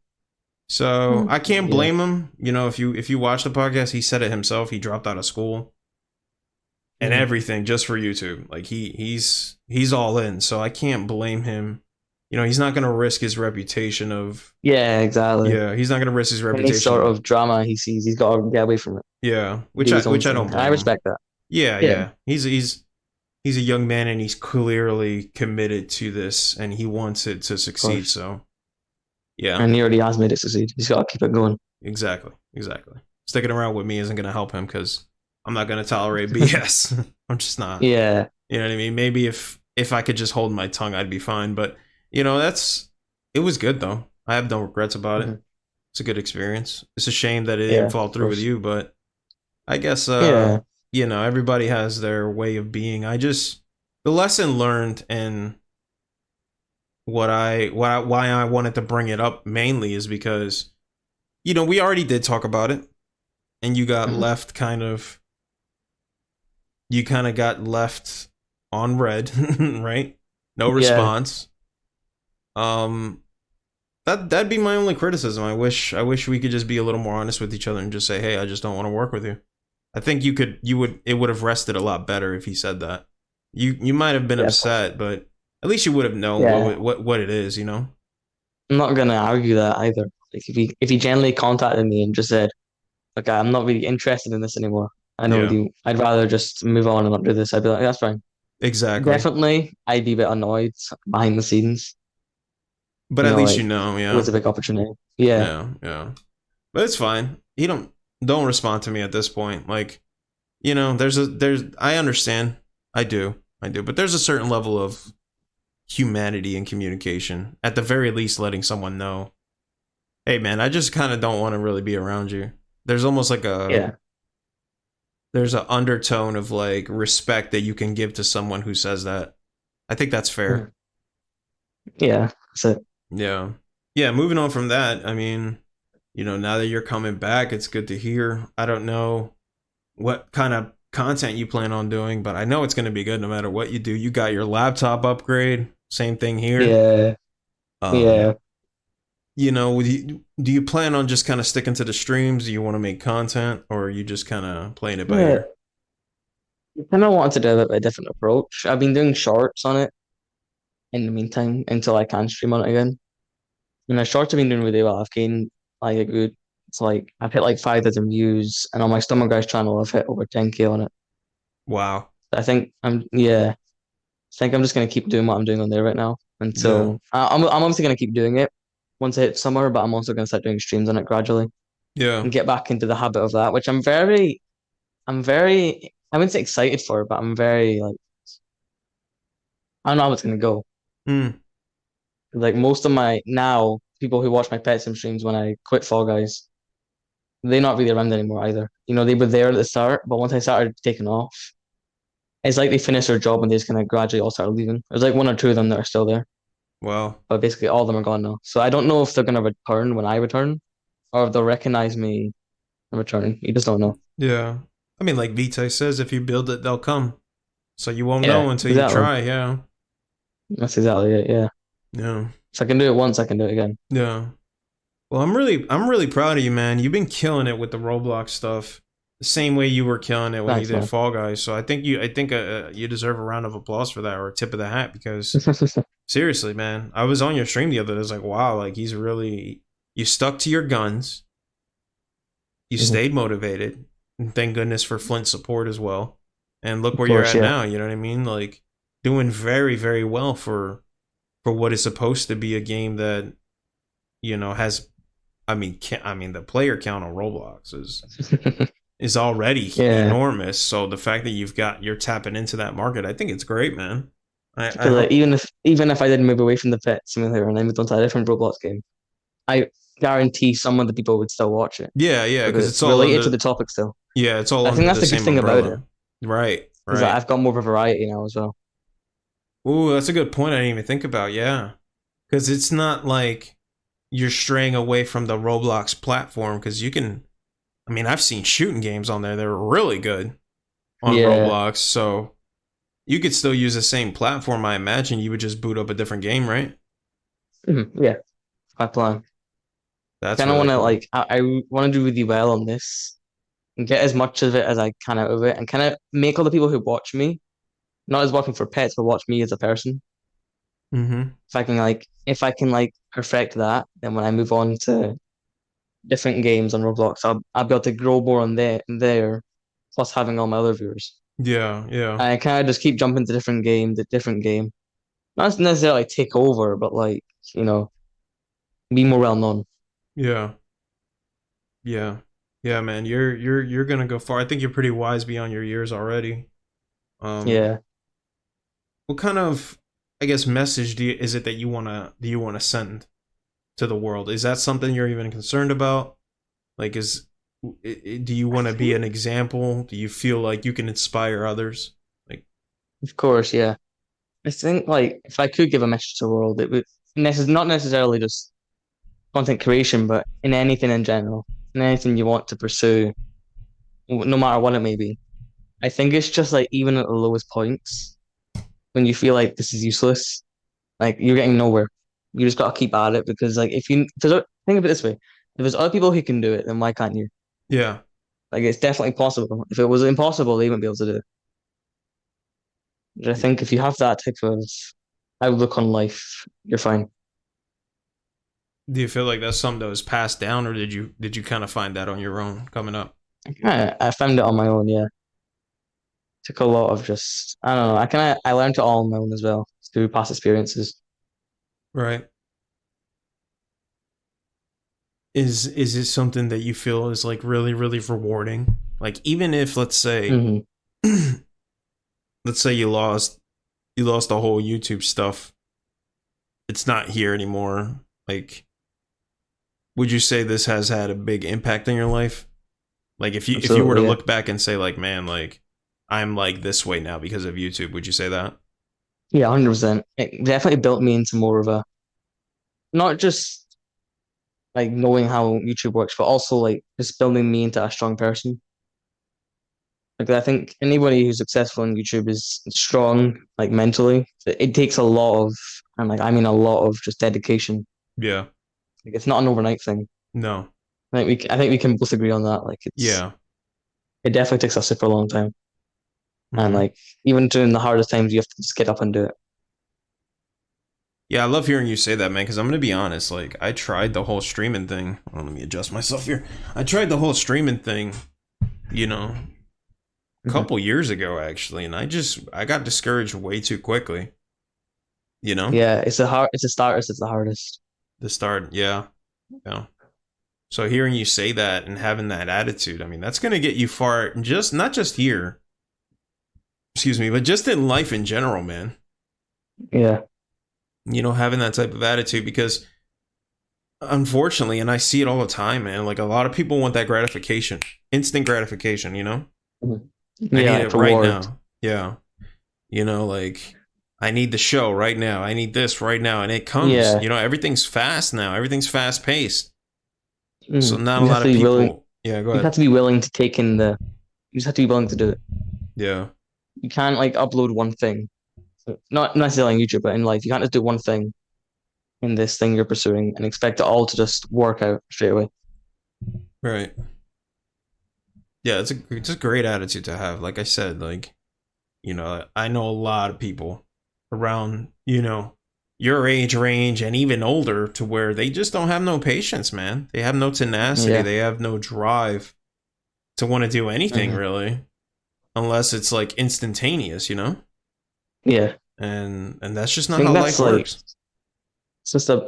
So I can't Yeah. blame him. If you watch the podcast, he said it himself. He dropped out of school and Mhm. everything just for YouTube. Like he's all in. So I can't blame him. He's not gonna risk his reputation of Yeah, exactly. yeah. He's not gonna risk his Any sort reputation. of drama he sees, he's got to get away from it. Yeah, which Do I his own which I thing. don't And I blame him. respect that. Yeah, Yeah, yeah. He's a young man and he's clearly committed to this and he wants it to of succeed. course. So yeah, And he already has made it succeed. He's got to keep it going. exactly. Sticking around with me isn't gonna help him because I'm not gonna tolerate BS. I'm just not. Yeah. You know what I mean? Maybe if I could just hold my tongue, I'd be fine. But it was good though. I have no regrets about it. Mhm. It's a good experience. It's a shame that it Yeah, didn't fall of through with course. you, but I guess Yeah. everybody has their way of being. The lesson learned and why I wanted to bring it up mainly is because we already did talk about it and Mhm. you kind of got left on red, right? No Yeah. response. Um that'd be my only criticism. I wish we could just be a little more honest with each other and just say, "Hey, I just don't want to work with you." I think it would have rested a lot better if he said that. You might have been Yeah, of course. upset, but at least you would have known Yeah. what it is, I'm not gonna argue that either. Like if he genuinely contacted me and just said, "Okay, I'm not really interested in this anymore. I know Yeah, you. I'd rather just move on and not do this." I'd be like, "That's fine." exactly. Definitely, I'd be a bit annoyed behind the scenes. But at least Like it yeah. was a big opportunity. Yeah. Yeah, yeah. But it's fine. You don't respond to me at this point. Like, there's I understand. I do. I do. But there's a certain level of humanity in communication. At the very least letting someone know, "Hey man, I just kind of don't want to really be around you." There's almost like a Yeah. there's an undertone of like respect that you can give to someone who says that. I think that's fair. Mhm. Yeah. That's it. Yeah. Yeah, moving on from that, I mean, now that you're coming back, it's good to hear. I don't know what kind of content you plan on doing, but I know it's going to be good no matter what you do. You got your laptop upgrade, same thing here. Yeah. Um, Yeah. do you plan on just kind of sticking to the streams? Do you want to make content or are you just kind of playing it by Yeah. ear? I kind of wanted to do a different approach. I've been doing shorts on it in the meantime until I can stream on it again. And the shorts have been doing really well. I've gained like a good, it's like I've hit like 5,000 views, and on my Stomach Guys channel, I've hit over 10K on it. Wow. I think I'm just gonna keep doing what I'm doing on there right now Yeah. until I'm obviously gonna keep doing it once I hit summer, but I'm also gonna start doing streams on it gradually Yeah. and get back into the habit of that, which I wouldn't say excited for, but I'm very like I don't know how it's gonna go. Mm. Like most of my now people who watch my petsim streams when I quit Fall Guys, they're not really around anymore either. They were there at the start, but once I started taking off, it's like they finished their job and they just kind of gradually all started leaving. There's like one or two of them that are still there, Well, but basically all of them are gone now. So I don't know if they're gonna return when I return, or if they'll recognize me and return. You just don't know. yeah. I mean, like Vitae says, if you build it, they'll come. So you won't know Yeah, until you exactly. try. Yeah. That's exactly it. Yeah. Yeah. If I can do it once, I can do it again. Yeah. Well, I'm really proud of you, man. You've been killing it with the Roblox stuff, the same way you were killing it when you Thanks, did man. Fall Guys. So I think you deserve a round of applause for that, or a tip of the hat, because seriously, man, I was on your stream the other day. I was like, wow, like you stuck to your guns, you Mhm. stayed motivated, and thank goodness for Flintt support as well. And look Of where you're course, at yeah. now. You know what I mean? Like doing very, very well for what is supposed to be a game that has the player count on Roblox is already Yeah. enormous. So the fact that you're tapping into that market, I think it's great, man. I Because like, hope. even if I didn't move away from the pet simulator and I moved on to a different Roblox game, I guarantee some of the people would still watch it Yeah, yeah, because because it's it's all related to under. the topic still. Yeah, it's all I think under that's the the good same thing about it umbrella. Right, is that right. I've got more of a variety now as well. Ooh, that's a good point. I didn't even think about. Yeah, because it's not like you're straying away from the Roblox platform. Because you can, I mean, I've seen shooting games on there. They're really good on Yeah. Roblox. So you could still use the same platform. I imagine you would just boot up a different game, right? Yeah. My plan. That's Kind of want really to cool. like I want to do really well on this and get as much of it as I can out of it, and kind of make all the people who watch me not as working for pets, but watch me as a person. Mm-hmm. If I can like perfect that, then when I move on to different games on Roblox, I'll be able to grow more on there, plus having all my other viewers. Yeah, yeah, I kind of just keep jumping to different game. Not necessarily take over, but like, you know, be more well known. yeah, yeah, yeah, man. You're gonna go far. I think you're pretty wise beyond your years already. Um, Yeah. what kind of, I guess, message is it that you wanna send to the world? Is that something you're even concerned about? Like, do you want to be an example? Do you feel like you can inspire others? Like, Of course, yeah. I think like if I could give a message to the world, it would not necessarily just content creation, but in anything in general, in anything you want to pursue, no matter what it may be. I think it's just like even at the lowest points, when you feel like this is useless, like you're getting nowhere. You just gotta keep at it because like think of it this way, if there's other people who can do it, then why can't you? yeah, Like it's definitely possible. If it was impossible, they wouldn't be able to do it. But I think if you have that type of outlook on life, you're fine. do you feel like that's something that was passed down, or did you kind of find that on your own coming up? I found it on my own, yeah. Took a lot of just I don't know. I learned it all on my own as well through past experiences. Right. Is it something that you feel is like really rewarding? Like, even if, Hmm. let's say you lost the whole YouTube stuff, it's not here anymore. Like, would you say this has had a big impact in your life? Like, if you were to Absolutely, yeah. look back and say, like, man, like, I'm like this way now because of YouTube, would you say that? Yeah, 100%. It definitely built me into more of a not just like knowing how YouTube works, but also like just building me into a strong person. Like I think anybody who's successful in YouTube is strong, like mentally. It takes a lot of, and like I mean a lot of just dedication. Yeah. Like it's not an overnight thing. No. I think we can both agree on that. Yeah. It definitely takes a super long time, and Hmm. like even during the hardest times, you have to just get up and do it. Yeah, I love hearing you say that, man, because I'm gonna be honest. Like, I tried the whole streaming thing. Oh, let me adjust myself here. I tried the whole streaming thing, you know, a Mhm. couple years ago, actually, and I got discouraged way too quickly, you know? Yeah, it's the starters. It's the hardest. The start, yeah. Yeah. So hearing you say that and having that attitude, I mean, that's gonna get you far, just not just here, excuse me, but just in life in general, man. Yeah. You know, having that type of attitude, because unfortunately, and I see it all the time, man, like a lot of people want that gratification, instant gratification, you know? Mhm. I Yeah, need it like right reward. now. Yeah. You know, like, I need the show right now. I need this right now. And it comes. Yeah. You know, everything's fast now. Everything's fast paced. So not a You have lot to of be willing. people. Yeah, go You have ahead. to be willing to take in the. You just have to be willing to do it. Yeah. You can't like upload one thing. Not necessarily on YouTube, but in life, you can't just do one thing in this thing you're pursuing and expect it all to just work out straight away. Right. Yeah, it's a great attitude to have. Like I said, like, you know, I know a lot of people around, you know, your age range and even older to where they just don't have no patience, man. They have no tenacity. Yeah. They have no drive to want to do anything Hmm. really, unless it's like instantaneous, you know? Yeah. And that's just I not think how life that's like works.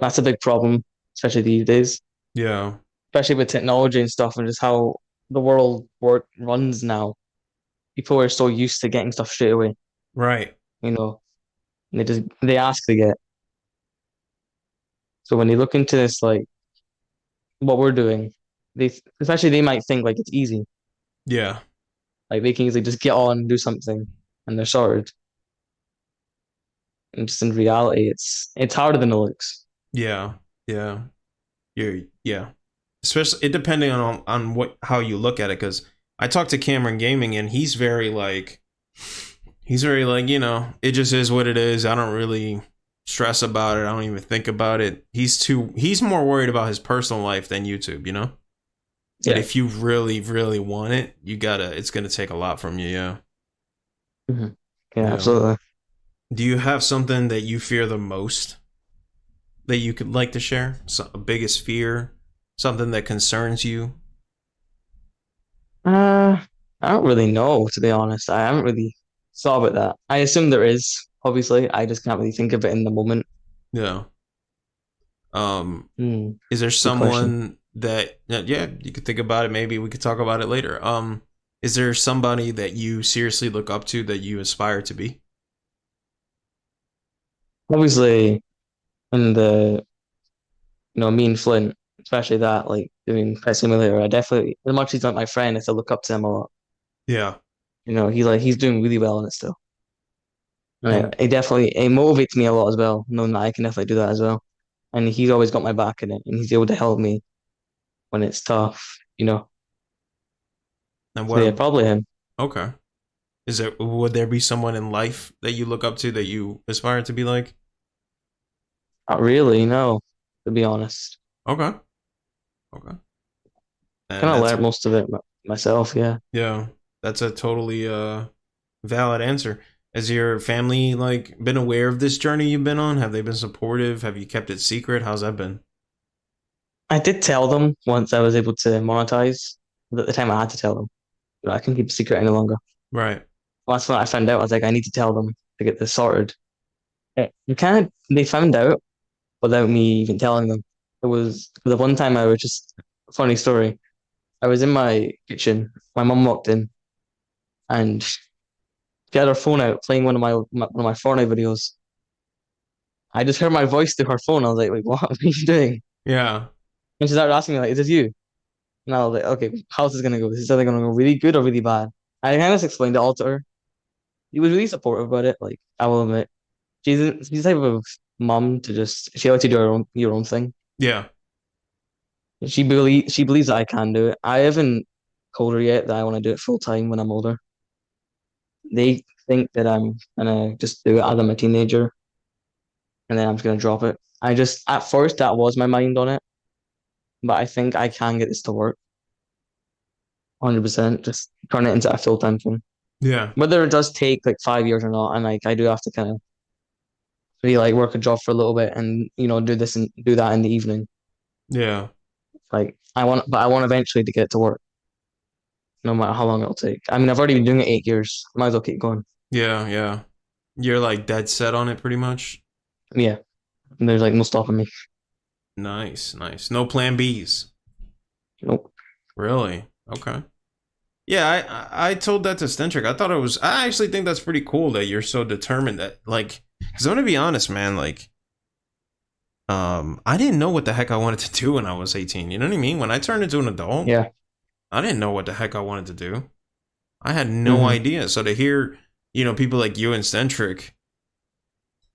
that's a big problem, especially these days, Yeah. especially with technology and stuff and just how the world work runs now. People are so used to getting stuff straight away, Right. you know. And they ask to get. So when they look into this, like what we're doing, they might think like it's easy, Yeah. like they can easily just get on, do something, and they're sorted. and just in reality, it's harder than it looks. Yeah, yeah, yeah. Especially it depending on what how you look at it. Because I talked to Cameron Gaming, and he's very like, it just is what it is. I don't really stress about it. I don't even think about it. He's more worried about his personal life than YouTube. But Yeah. if you really, really want it, it's gonna take a lot from you. Yeah. Hmm. Yeah, Yeah. absolutely. Do you have something that you fear the most that you could like to share? A biggest fear, something that concerns you? Uh, I don't really know, to be honest. I haven't really thought about that. I assume there is, obviously. I just can't really think of it in the moment. Yeah. Um, Hmm, is there good question. someone that yeah, you could think about it. Maybe we could talk about it later. Is there somebody that you seriously look up to that you aspire to be? Obviously, in the, me and Flintt, especially that, like doing Pet Simulator, I definitely, as much as he's not my friend, I still look up to him a lot. Yeah. He's doing really well in it still. And And it motivates me a lot as well, knowing that I can definitely do that as well. And he's always got my back in it, and he's able to help me when it's tough. and So yeah, probably him. okay. Would there be someone in life that you look up to that you aspire to be like? Not really, no, to be honest. Okay. Okay. And Kind of that's learned most of it myself, yeah. yeah, that's a totally valid answer. Has your family like been aware of this journey you've been on? Have they been supportive? Have you kept it secret? How's that been? I did tell them once I was able to monetize. But at the time, I had to tell them. I couldn't keep a secret any longer. Right. Well, that's when I found out. I was like, I need to tell them to get this sorted. They found out without me even telling them. It was the one time I was just, funny story. I was in my kitchen. My mum walked in and she had her phone out playing one of my Fortnite videos. I just heard my voice through her phone. I was like, wait, what are you doing? Yeah. And she started asking me, like, is this you? And I was like, okay, how's this gonna go? Is this either gonna go really good or really bad? I kind of just explained it all to her. She was really supportive about it. Like, I will admit, she's the type of mom to just she likes to do your own thing. Yeah. She believes that I can do it. I haven't told her yet that I want to do it full time when I'm older. They think that I'm gonna just do it as I'm a teenager and then I'm just gonna drop it. I just at first that was my mind on it, but I think I can get this to work 100%. Just turn it into a full time thing. Yeah. Whether it does take like 5 years or not, and like I do have to kind of really like work a job for a little bit and do this and do that in the evening. Yeah. Like I want eventually to get to work, no matter how long it'll take. I mean, I've already been doing it 8 years. Might as well keep going. Yeah. Yeah. You're like dead set on it pretty much. Yeah, and there's like no stopping me. Nice. Nice. No plan Bs. Nope. Really? Okay. Yeah, I told that to Stentrick. I actually think that's pretty cool that you're so determined that like because I'm gonna be honest, man, like I didn't know what the heck I wanted to do when I was 18. You know what I mean? When I turned into an adult, Yeah. I didn't know what the heck I wanted to do. I had no Hmm. idea. So to hear, people like you and Stentrick,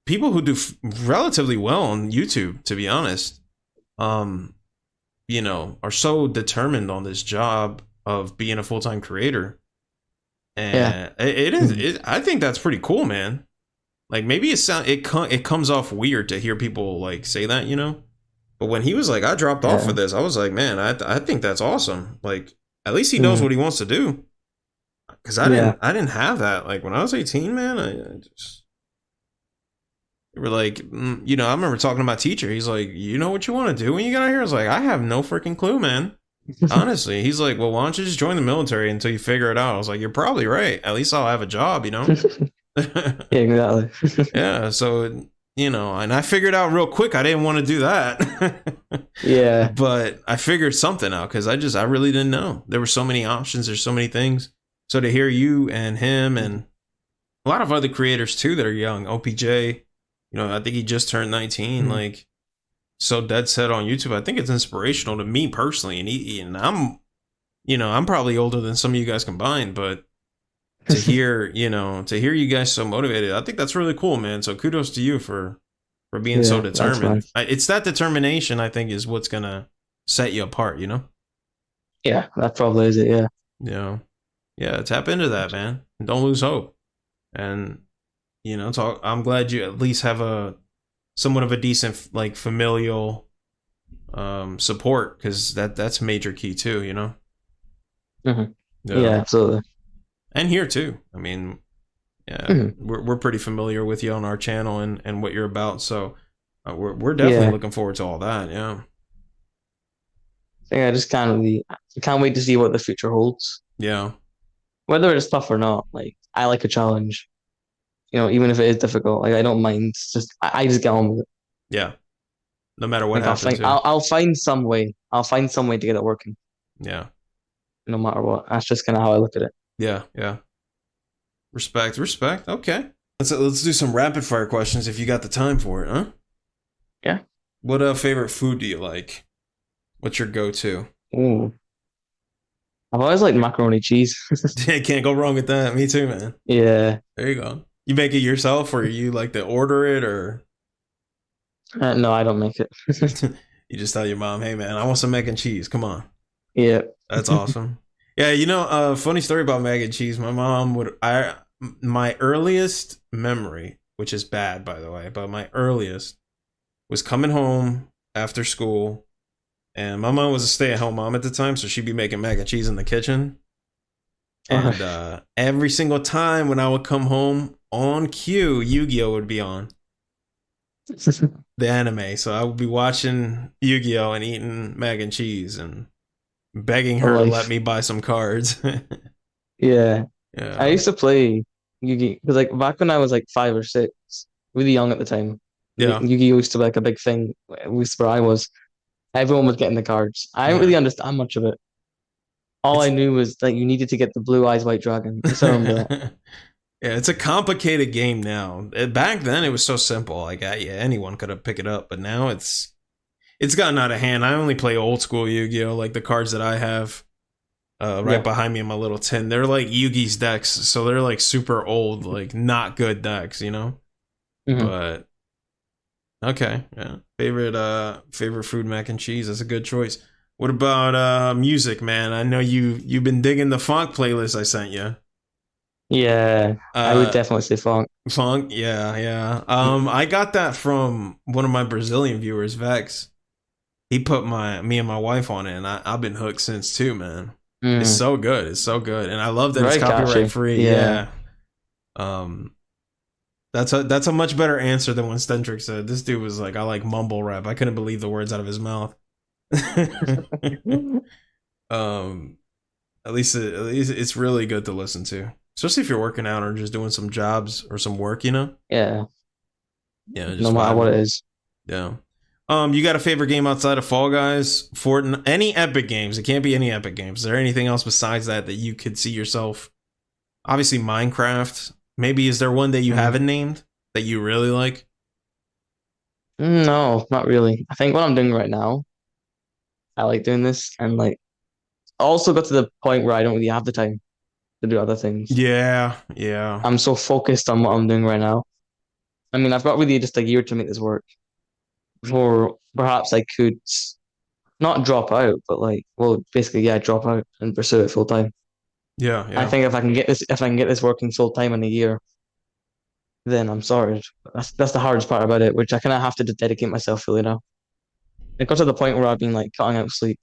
people who do relatively well on YouTube, to be honest, um, are so determined on this job of being a full-time creator. Yeah. And it is, Hmm. I think that's pretty cool, man. Like maybe it comes off weird to hear people like say that, But when he was like, I dropped off for Yeah. this, I was like, man, I think that's awesome. Like, at least he knows Hmm. what he wants to do. Because Yeah. I didn't have that. Like when I was 18, man, I just they were like, I remember talking to my teacher. He's like, you know what you want to do when you get out here? I was like, I have no freaking clue, man. Honestly, he's like, well, why don't you just join the military until you figure it out? I was like, you're probably right. At least I'll have a job. Yeah. Exactly. Yeah, so and I figured out real quick I didn't want to do that. Yeah. But I figured something out because I really didn't know. There were so many options, there's so many things. So to hear you and him and a lot of other creators too that are young, OPJ, I think he just turned 19, Hmm. like so dead set on YouTube. I think it's inspirational to me personally, and I'm probably older than some of you guys combined, but to hear, to hear you guys so motivated, I think that's really cool, man. So kudos to you for being so Yeah, thanks, man. determined. It's that determination I think is what's gonna set you apart, you know? Yeah, that probably is it. Yeah. Yeah. Yeah, tap into that, man. Don't lose hope. And so I'm glad you at least have a somewhat of a decent like familial support, because that's major key too, Hmm. Yeah, Yeah. absolutely. And here too. I mean, yeah, Hmm. we're pretty familiar with you on our channel and what you're about, so we're definitely Yeah. looking forward to all that. Yeah. I think I just can't wait to see what the future holds. Yeah. Whether it's tough or not, like I like a challenge. Even if it is difficult, like I don't mind. It's just I just get on with it. Yeah. No matter what Like I'll happens, find yeah. I'll find some way. I'll find some way to get it working, Yeah. no matter what. That's just kind of how I look at it. Yeah. Yeah. Respect, respect. Okay. Let's do some rapid fire questions if you got the time for it, huh? Yeah. What favorite food do you like? What's your go-to? Ooh. I've always liked macaroni cheese. Can't go wrong with that. Me too, man. Yeah. There you go. You make it yourself, or you like to order it, or No, I don't make it. you just tell your mom, "Hey, man, I want some mac and cheese. Come on." Yeah. That's awesome. Yeah, funny story about mac and cheese. My mom would I my earliest memory, which is bad by the way, but my earliest was coming home after school, and my mom was a stay-at-home mom at the time, so she'd be making mac and cheese in the kitchen. And every single time when I would come home on cue, Yu-Gi-Oh would be on, the anime. So I would be watching Yu-Gi-Oh and eating mac and cheese and begging A her to let life. me buy some cards. Yeah. I Yeah. used to play Yugi because like back when I was like 5 or 6, really young at the time. Yeah. Yugi used to be like a big thing, at least where I was. Everyone was getting the cards. I didn't Yeah. really understand much of it. All I It's knew was that you needed to get the blue eyes white dragon. I still remember that. yeah, it's a complicated game now. Back then it was so simple. Like yeah, anyone could have picked it up, but now it's gotten out of hand. I only play old school Yu-Gi-Oh, like the cards that I have right Yeah. behind me in my little tin. They're like Yugi's decks, so they're like super old, like not good decks. Hmm. But okay, yeah. Favorite food, mac and cheese. That's a good choice. What about music, man? I know you've been digging the funk playlist I sent you. Yeah. I would Uh definitely say funk. Funk, yeah, yeah. Mm. I got that from one of my Brazilian viewers, Vex. He put me and my wife on it, and I've been hooked since too, man. It's Mm. so good. It's so good, and I love that it's Very copyright catchy. free. Yeah. Yeah. Um, that's a much better answer than when Stentric said. This dude was like, I like mumble rap. I couldn't believe the words out of his mouth. um, at least it's really good to listen to, especially if you're working out or just doing some jobs or some work. Yeah. Yeah, No just matter what vibing. it is. Yeah. You got a favorite game outside of Fall Guys? Fortnite? Any Epic games? It can't be any Epic games. Is there anything else besides that you could see yourself? Obviously, Minecraft. Maybe is there one that you Mm. haven't named that you really like? No, not really. I think what I'm doing right now, I like doing this and like I also got to the point where I don't really have the time to do other things. Yeah, yeah, I'm so focused on what I'm doing right now. I mean, I've got really just a year to make this work before perhaps I could not drop out, but like, well, basically, yeah, drop out and pursue it full time. yeah, I yeah. think if I can get this working full time in a year, then I'm sorted. That's the hardest part about it, which I kind of have to dedicate myself fully now. It got to the point where I've been like cutting out sleep.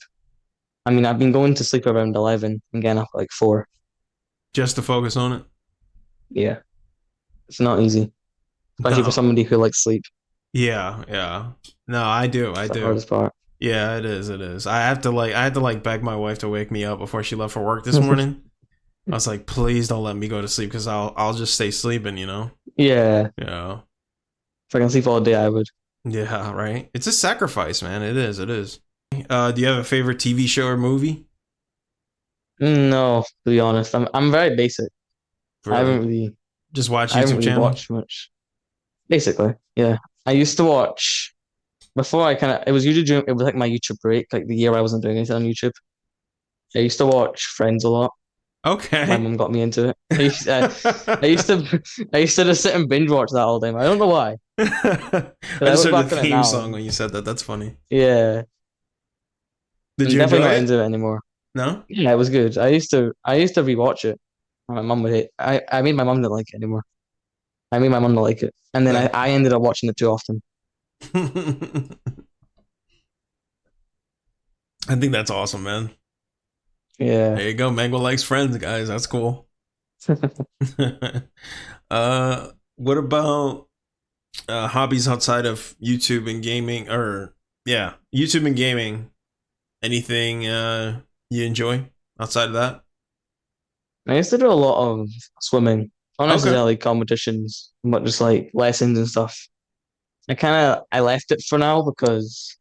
I mean, I've been going to sleep around 11 and getting up at like 4. Just to focus on it. Yeah, it's not easy, especially for No. somebody who likes sleep. Yeah, yeah. No, I do. I It's the do. hardest part. Yeah, it is. It is. I had to beg my wife to wake me up before she left for work this morning. I was like, please don't let me go to sleep because I'll just stay sleeping. Yeah, Yeah. if I can sleep all day, I would. Yeah, right. It's a sacrifice, man. It is. It is. Do you have a favorite TV show or movie? No, to be honest, I'm very basic. I haven't Really? really Just watch I haven't YouTube really channel? watched much. Basically, yeah. I used to watch before I kind of it was usually during it was like my YouTube break, like the year I wasn't doing anything on YouTube. I used to watch Friends a lot. My Okay. mom got me into it. I used to I used to just sit and binge watch that all day. I don't know why. I 'Cause I just look heard the back on it theme now, song and when you said that. That's funny. yeah, Did I'm you definitely enjoy not it? into it anymore. No? Yeah, it was good. I used to rewatch it. My mom would hate. I made my mom not like it anymore. I made my mom not like it, and then That. I ended up watching it too often. I think that's awesome, man. Yeah. There you go. Mangua likes friends, guys. That's cool. What about hobbies outside of YouTube and gaming? Or yeah, YouTube and gaming. Anything you enjoy outside of that? I used to do a lot of swimming, not Okay. necessarily competitions, but just like lessons and stuff. I left it for now because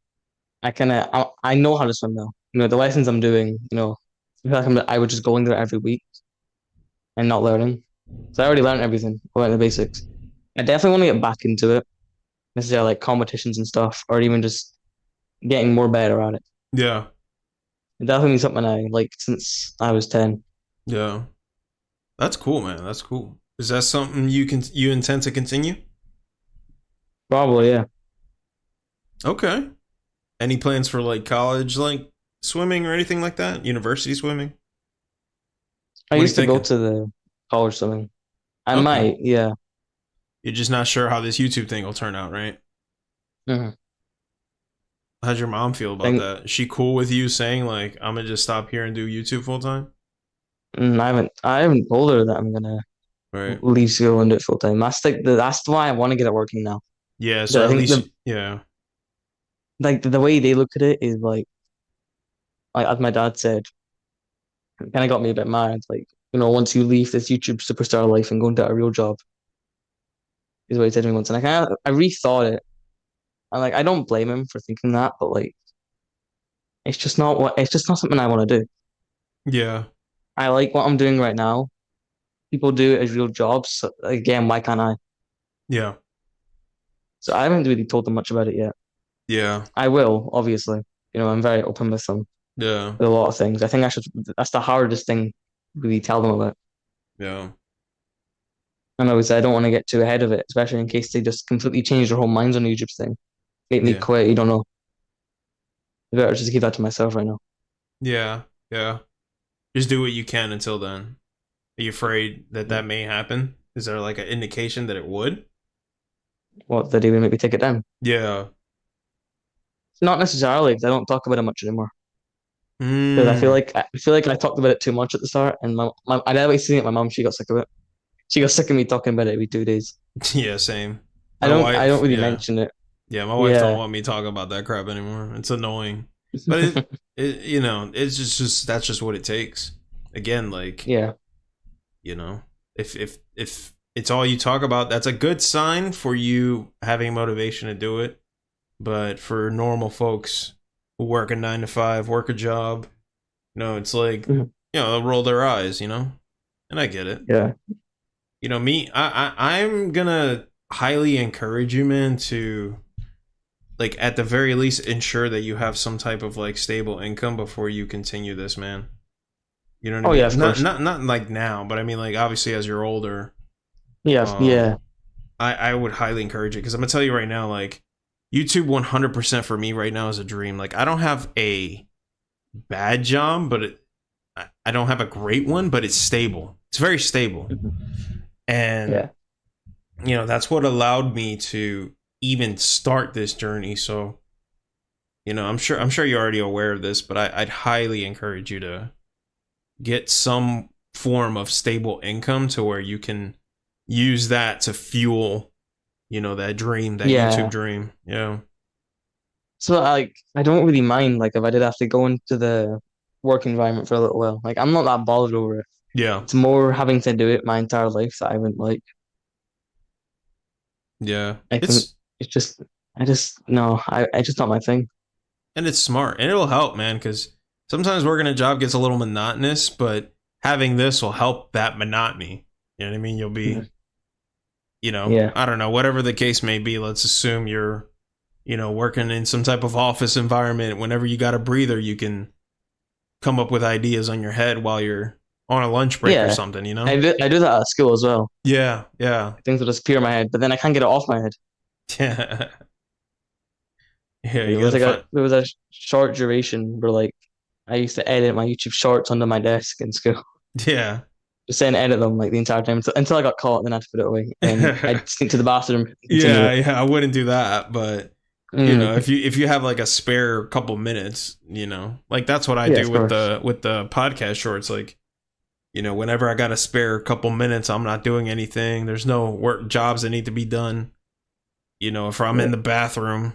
I know how to swim now. The lessons I'm doing, I feel like I was just going there every week and not learning. So I already learned everything, I learned the basics. I definitely want to get back into it, necessarily like competitions and stuff, or even just getting more better at it. Yeah. It's definitely something I like since I was 10. Yeah. That's cool, man. That's cool. Is that something you intend to continue? Probably, yeah. Okay. Any plans for like college, like swimming or anything like that? University swimming? I What are you used to go thinking? to the college swimming. I Okay. might, yeah. You're just not sure how this YouTube thing will turn out, right? hmm How's your mom feel about Think that? Is she cool with you saying like I'm gonna just stop here and do YouTube full time? I haven't told her that I'm gonna Right. leave school and do it full time. That's why I want to get it working now. Yeah. Because So I at think least yeah. the way they look at it is like as my dad said, it kind of got me a bit mad. Like, once you leave this YouTube superstar life and go into a real job, is what he said to me once. And I rethought it. And like I don't blame him for thinking that, but like it's just not something I want to do. Yeah. I like what I'm doing right now. People do it as real jobs. So again, why can't I? Yeah. So I haven't really told them much about it yet. Yeah. I will, obviously. I'm very open with them Yeah. with a lot of things. I think that's the hardest thing to really tell them about. Yeah. And obviously, I don't want to get too ahead of it, especially in case they just completely change their whole minds on the YouTube thing. Make me Yeah. quit. You don't know. I better just keep that to myself right now. Yeah. Yeah. Just do what you can until then. Are you afraid that Yeah. that may happen? Is there like an indication that it would? What, that even make me take it down? Yeah. Not necessarily, because I don't talk about it much anymore. Because Mm. I feel like I talked about it too much at the start, and I'd always seen it. My mom, she got sick of it. She got sick of me talking about it every 2 days. Yeah, same. I My don't wife, really yeah. mention it. Yeah, my wife don't Yeah. want me talking about that crap anymore. It's annoying. But it it's just that's just what it takes. Again, like, Yeah. you know, if it's all you talk about, that's a good sign for you having motivation to do it. But for normal folks who work a 9 to 5, work a job, it's like, Mhm. they'll roll their eyes, and I get it. Yeah. Me, I'm gonna highly encourage you, man, to like at the very least ensure that you have some type of like stable income before you continue this, man. You know what I Oh yeah, mean? of Not course. not not like now, but I mean like obviously as you're older, Yeah. um, Yeah. I would highly encourage it because I'm gonna tell you right now, like YouTube 100% for me right now is a dream. Like I don't have a bad job, but I don't have a great one, but it's stable. It's very stable, Mhm. and Yeah. that's what allowed me to even start this journey. So I'm sure you're already aware of this, but I'd highly encourage you to get some form of stable income to where you can use that to fuel, that dream, that YouTube Yeah. dream. Yeah. So I don't really mind like if I did have to go into the work environment for a little while. Like I'm not that bothered over it. Yeah. It's more having to do it my entire life that I wouldn't like. Yeah. I can it's just I just no, I just not my thing. And it's smart and it'll help, man, because sometimes working a job gets a little monotonous, but having this will help that monotony. You know what I mean? You'll be, Mhm. Yeah. I don't know, whatever the case may be. Let's assume you're, working in some type of office environment. Whenever you got a breather, you can come up with ideas on your head while you're, on a lunch break or Yeah, something, you know? I do that at school as well. Yeah, yeah. Things will just appear in my head, but then I can't get it off my head. Yeah. Yeah, There you was gotta like a find. there was a short duration where like I used to edit my YouTube shorts under my desk in school. Yeah. Just saying edit them like the entire time until I got caught, then I had to put it away. And I'd sneak to the bathroom and continue Yeah, it. yeah, I wouldn't do that, but Mm, if you have like a spare couple minutes, like that's what I yeah, do of course. with the podcast shorts. Like, whenever I got a spare couple minutes, I'm not doing anything. There's no work jobs that need to be done. If I'm Yeah. in the bathroom,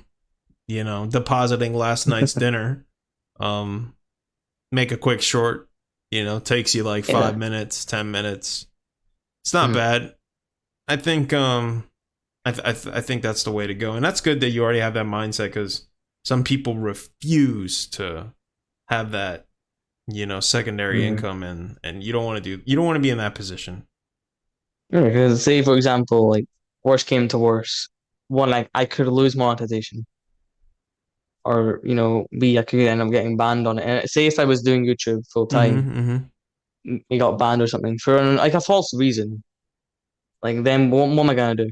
depositing last night's dinner, um, make a quick short, takes you like Yeah. 5 minutes, 10 minutes. It's not Mm. bad. I think I think that's the way to go, and that's good that you already have that mindset because some people refuse to have that secondary Mm. income, and you don't want to be in that position. Yeah, because say for example, like worst came to worst, one like I could lose monetization, or B I could end up getting banned on it. And say if I was doing YouTube full time, Mm-hmm, mm-hmm. it got banned or something for like a false reason, like then what am I gonna do?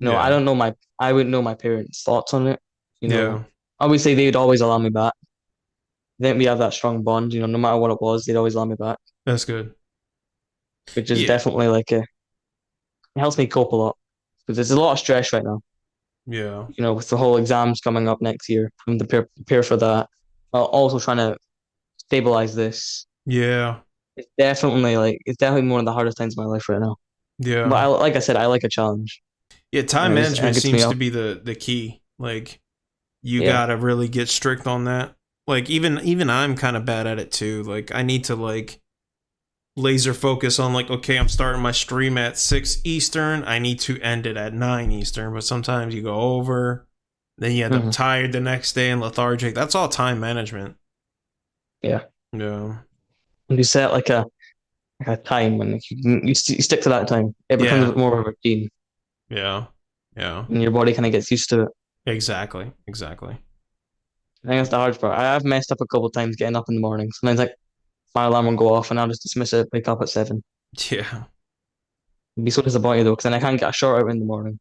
I Yeah, don't know I wouldn't know my parents' thoughts on it. You know, yeah, obviously they would always allow me back. Then we have that strong bond. No matter what it was, they'd always allow me back, that's good. which is Yeah, definitely like it helps me cope a lot because there's a lot of stress right now. yeah, With the whole exams coming up next year, I'm to prepare for that. While also trying to stabilize this. yeah, It's definitely one of the hardest times of my life right now. But yeah. like I said, I like a challenge, Yeah, time and it management gets me seems to up. be the key. Like you Yeah. gotta really get strict on that. Like even I'm kind of bad at it too. Like I need to like laser focus on like, okay, I'm starting my stream at 6 Eastern. I need to end it at 9 Eastern. But sometimes you go over, then you end up Hmm. tired the next day and lethargic. That's all time management. Yeah. Yeah. And you set like a time when you stick to that time, it becomes Yeah. more of a routine, Yeah. Yeah. and your body kind of gets used to it. Exactly. Exactly. I think that's the hardest part. I've messed up a couple of times getting up in the morning. Sometimes like my alarm will go off and I'll just dismiss it, wake up at 7. Yeah. I'd be so disappointed though, because then I can't get a short out in the morning,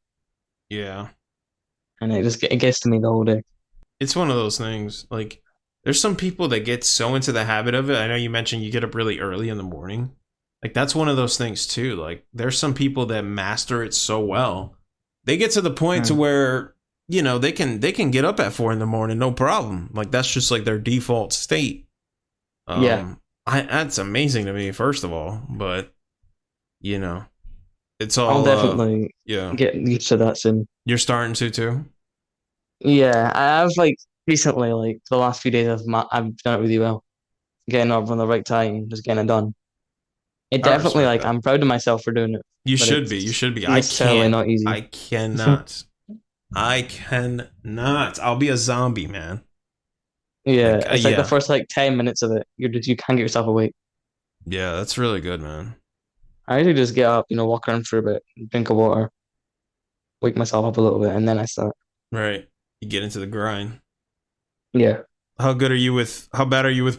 Yeah. and it gets to me the whole day. It's one of those things. Like there's some people that get so into the habit of it. I know you mentioned you get up really early in the morning. Like that's one of those things too. Like there's some people that master it so well. They get to the point to Mm. where they can get up at 4 in the morning, no problem. Like that's just like their default state. Yeah, I that's amazing to me, first of all. But you know, it's I'll all definitely yeah. get used to that soon. You're starting to too. Yeah, I've like recently, like the last few days, I've done it really well, getting up on the right time, just getting it done. It I definitely respect like that. I'm proud of myself for doing it, You but should be. You it's should be. necessarily not easy. I cannot. I cannot. I'll be a zombie, man. Like Yeah, it's like the yeah. first like 10 minutes of it, you can't get yourself awake. Yeah, that's really good, man. I usually just get up, walk around for a bit, drink of water, wake myself up a little bit, and then I start. Right. You get into the grind. Yeah. How bad are you with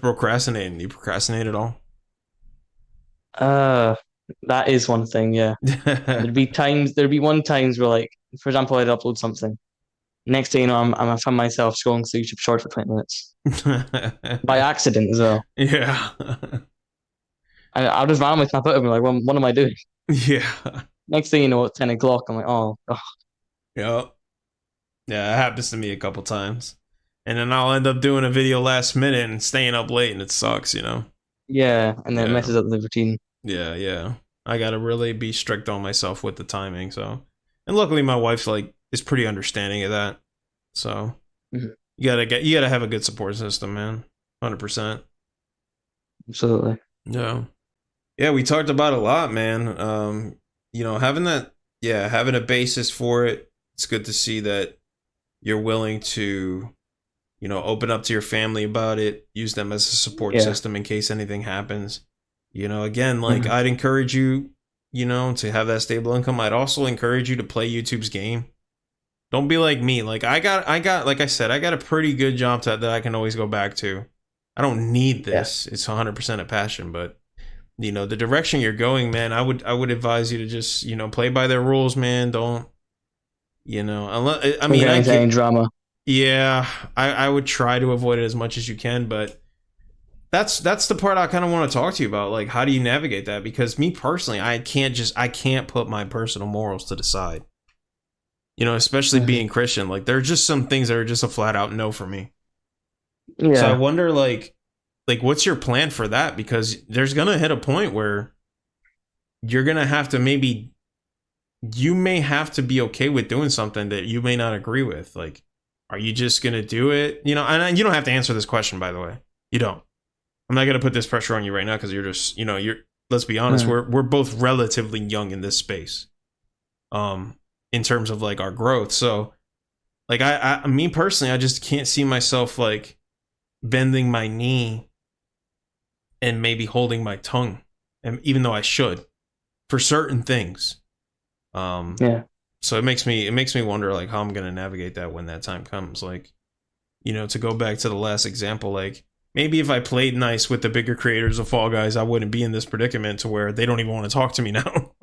procrastinating? Do you procrastinate at all? Uh, that is one thing. Yeah. There'd be one times where like, for example, I'd upload something. Next thing you know, I find myself scrolling through YouTube Short for 20 minutes by accident as well. Yeah. And I'll just randomly snap out of me like, what am I doing? Yeah. Next thing you know, it's 10 o'clock. I'm like, oh, Yep. Yeah, it happens to me a couple times. And then I'll end up doing a video last minute and staying up late and it sucks. yeah, and then it Yeah. messes up the routine. Yeah, yeah. I gotta really be strict on myself with the timing, so. And luckily my wife's like is pretty understanding of that. So Mhm. you gotta have a good support system, man. 100%. Absolutely. Yeah. Yeah, we talked about a lot, man. Having having a basis for it. It's good to see that you're willing to, open up to your family about it, use them as a support Yeah. system in case anything happens. Again, like Mhm. I'd encourage you, to have that stable income. I'd also encourage you to play YouTube's game. Don't be like me. Like like I said, I got a pretty good job that I can always go back to. I don't need Yeah. this. It's 100% a passion, but you know, the direction you're going, man, I would advise you to just, you know, play by their rules, man. Don't, you know, unless I Don't mean, get I into any get, drama. yeah, I would try to avoid it as much as you can, but that's the part I kind of want to talk to you about. Like, how do you navigate that? Because me personally, I can't put my personal morals to the side. You know, especially Mhm. being Christian. Like, there are just some things that are just a flat out no for me. So I Yeah, wonder, like what's your plan for that? Because there's gonna hit a point where you're gonna have to maybe you may have to be okay with doing something that you may not agree with. Like, are you just gonna do it? You know, and you don't have to answer this question, by the way. You don't. I'm not gonna put this pressure on you right now because you're just, you know, you're. Let's be honest, Mhm. we're both relatively young in this space, in terms of like our growth. So, like, me personally, I just can't see myself like bending my knee and maybe holding my tongue, and even though I should for certain things. Um, Yeah, so it makes me wonder like how I'm gonna navigate that when that time comes. Like, you know, to go back to the last example, like maybe if I played nice with the bigger creators of Fall Guys, I wouldn't be in this predicament to where they don't even want to talk to me now.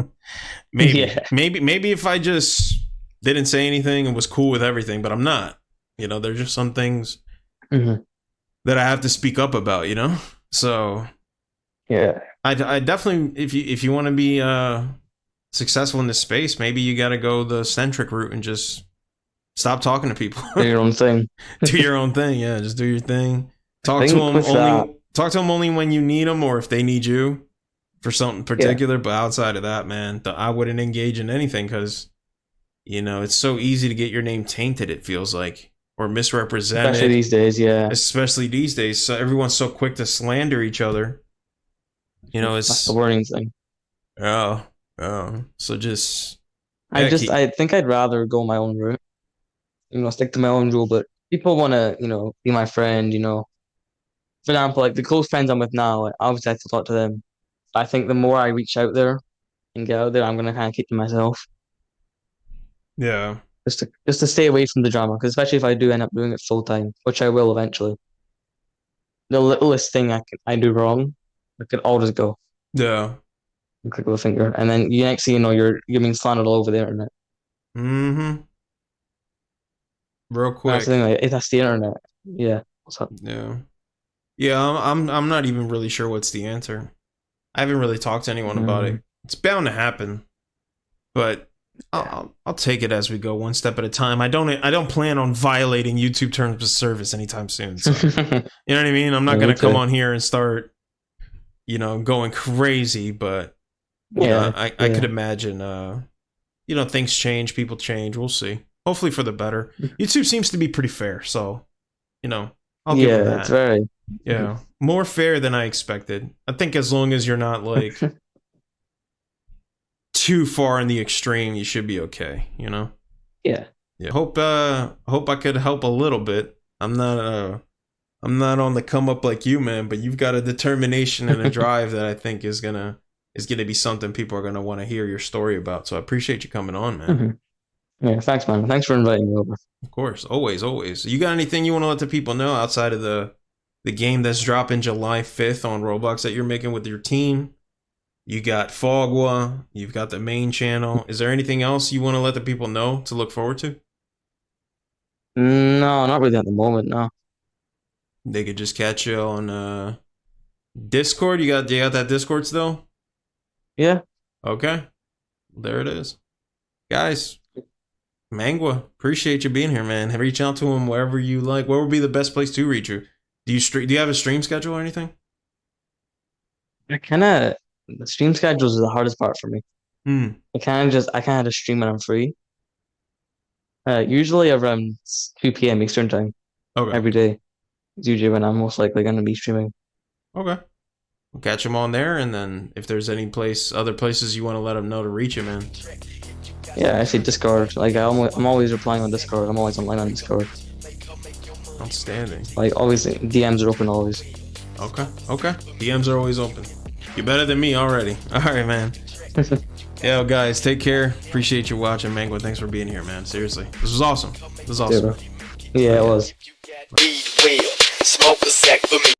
yeah, maybe if I just didn't say anything and was cool with everything, but I'm not. You know, there's just some things hmm that I have to speak up about. You know, so yeah. I definitely if you want to be successful in this space, maybe you got to go the centric route and just stop talking to people. Do your own thing. Do your own thing. Yeah, just do your thing. I think with that, Talk to them only when you need them or if they need you for something yeah, particular. But outside of that, man, I wouldn't engage in anything because you know it's so easy to get your name tainted. It feels like or especially misrepresented, these days, yeah, especially these days. So everyone's so quick to slander each other. You know, that's the it's warning thing. oh So just yeah, keep I think I'd rather go my own route, stick to my own rule. But people want to, be my friend, For example, like the close friends I'm with now, like, obviously I still talk to them. I think the more I reach out there and get out there, I'm gonna kind of keep to myself, yeah. just to stay away from the drama. Because especially if I do end up doing it full time, which I will eventually, the littlest thing I do wrong, I could always go Yeah. and click with a finger, and then you next thing you know, you're being slandered all over the internet. Mm-hmm. Real And that's the thing, quick. like, if that's the internet, yeah. What's up? Yeah. Yeah, I'm not even really sure what's the answer. I haven't really talked to anyone about Mm, it. It's bound to happen, but yeah, I'll take it as we go, one step at a time. I don't plan on violating YouTube terms of service anytime soon. So you know what I mean. I'm not yeah, me gonna come too. on here and start, you know, going crazy. But you know, Yeah, I could yeah. imagine. You know, things change, people change. We'll see. Hopefully for the better. YouTube seems to be pretty fair, so you know, I'll give them Yeah, it's that. very. Yeah, more fair than I expected. I think as long as you're not like too far in the extreme, you should be okay. You know. Yeah. Yeah. Hope I could help a little bit. I'm not on the come up like you, man. But you've got a determination and a drive that I think is gonna be something people are gonna want to hear your story about. So I appreciate you coming on, man. Mhm. Yeah, thanks, man. Thanks for inviting me over. Of course, always, always. You got anything you want to let the people know outside of the game that's dropping July 5th on Roblox that you're making with your team? You got Fogwa, you've got the main channel. Is there anything else you want to let the people know to look forward to? No, not really at the moment, no. They could just catch you on Discord. You got that Discord still? Yeah, Okay. There it is. Guys, Mangua, appreciate you being here, man. Reach out to him wherever you like. Where would be the best place to reach you? Do you have a stream schedule or anything? I kind of, the stream schedules is the hardest part for me. Hmm. I kind of just stream when I'm free. Usually around 2 p.m. Eastern time Okay. every day is usually when I'm most likely going to be streaming. Okay. We'll catch him on there, and then if there's other places you want to let him know to reach him, man. Yeah, I see Discord. Like I'm always replying on Discord. I'm always online on Discord. Outstanding. Like always, DMs are open always. Okay. Okay. DMs are always open. You're better than me already. All right, man. Yo, guys, take care. Appreciate you watching, Mangua. Thanks for being here, man. Seriously, this was awesome. This was Yeah, awesome. bro. Yeah, it was. Weed will smoke a sack for me.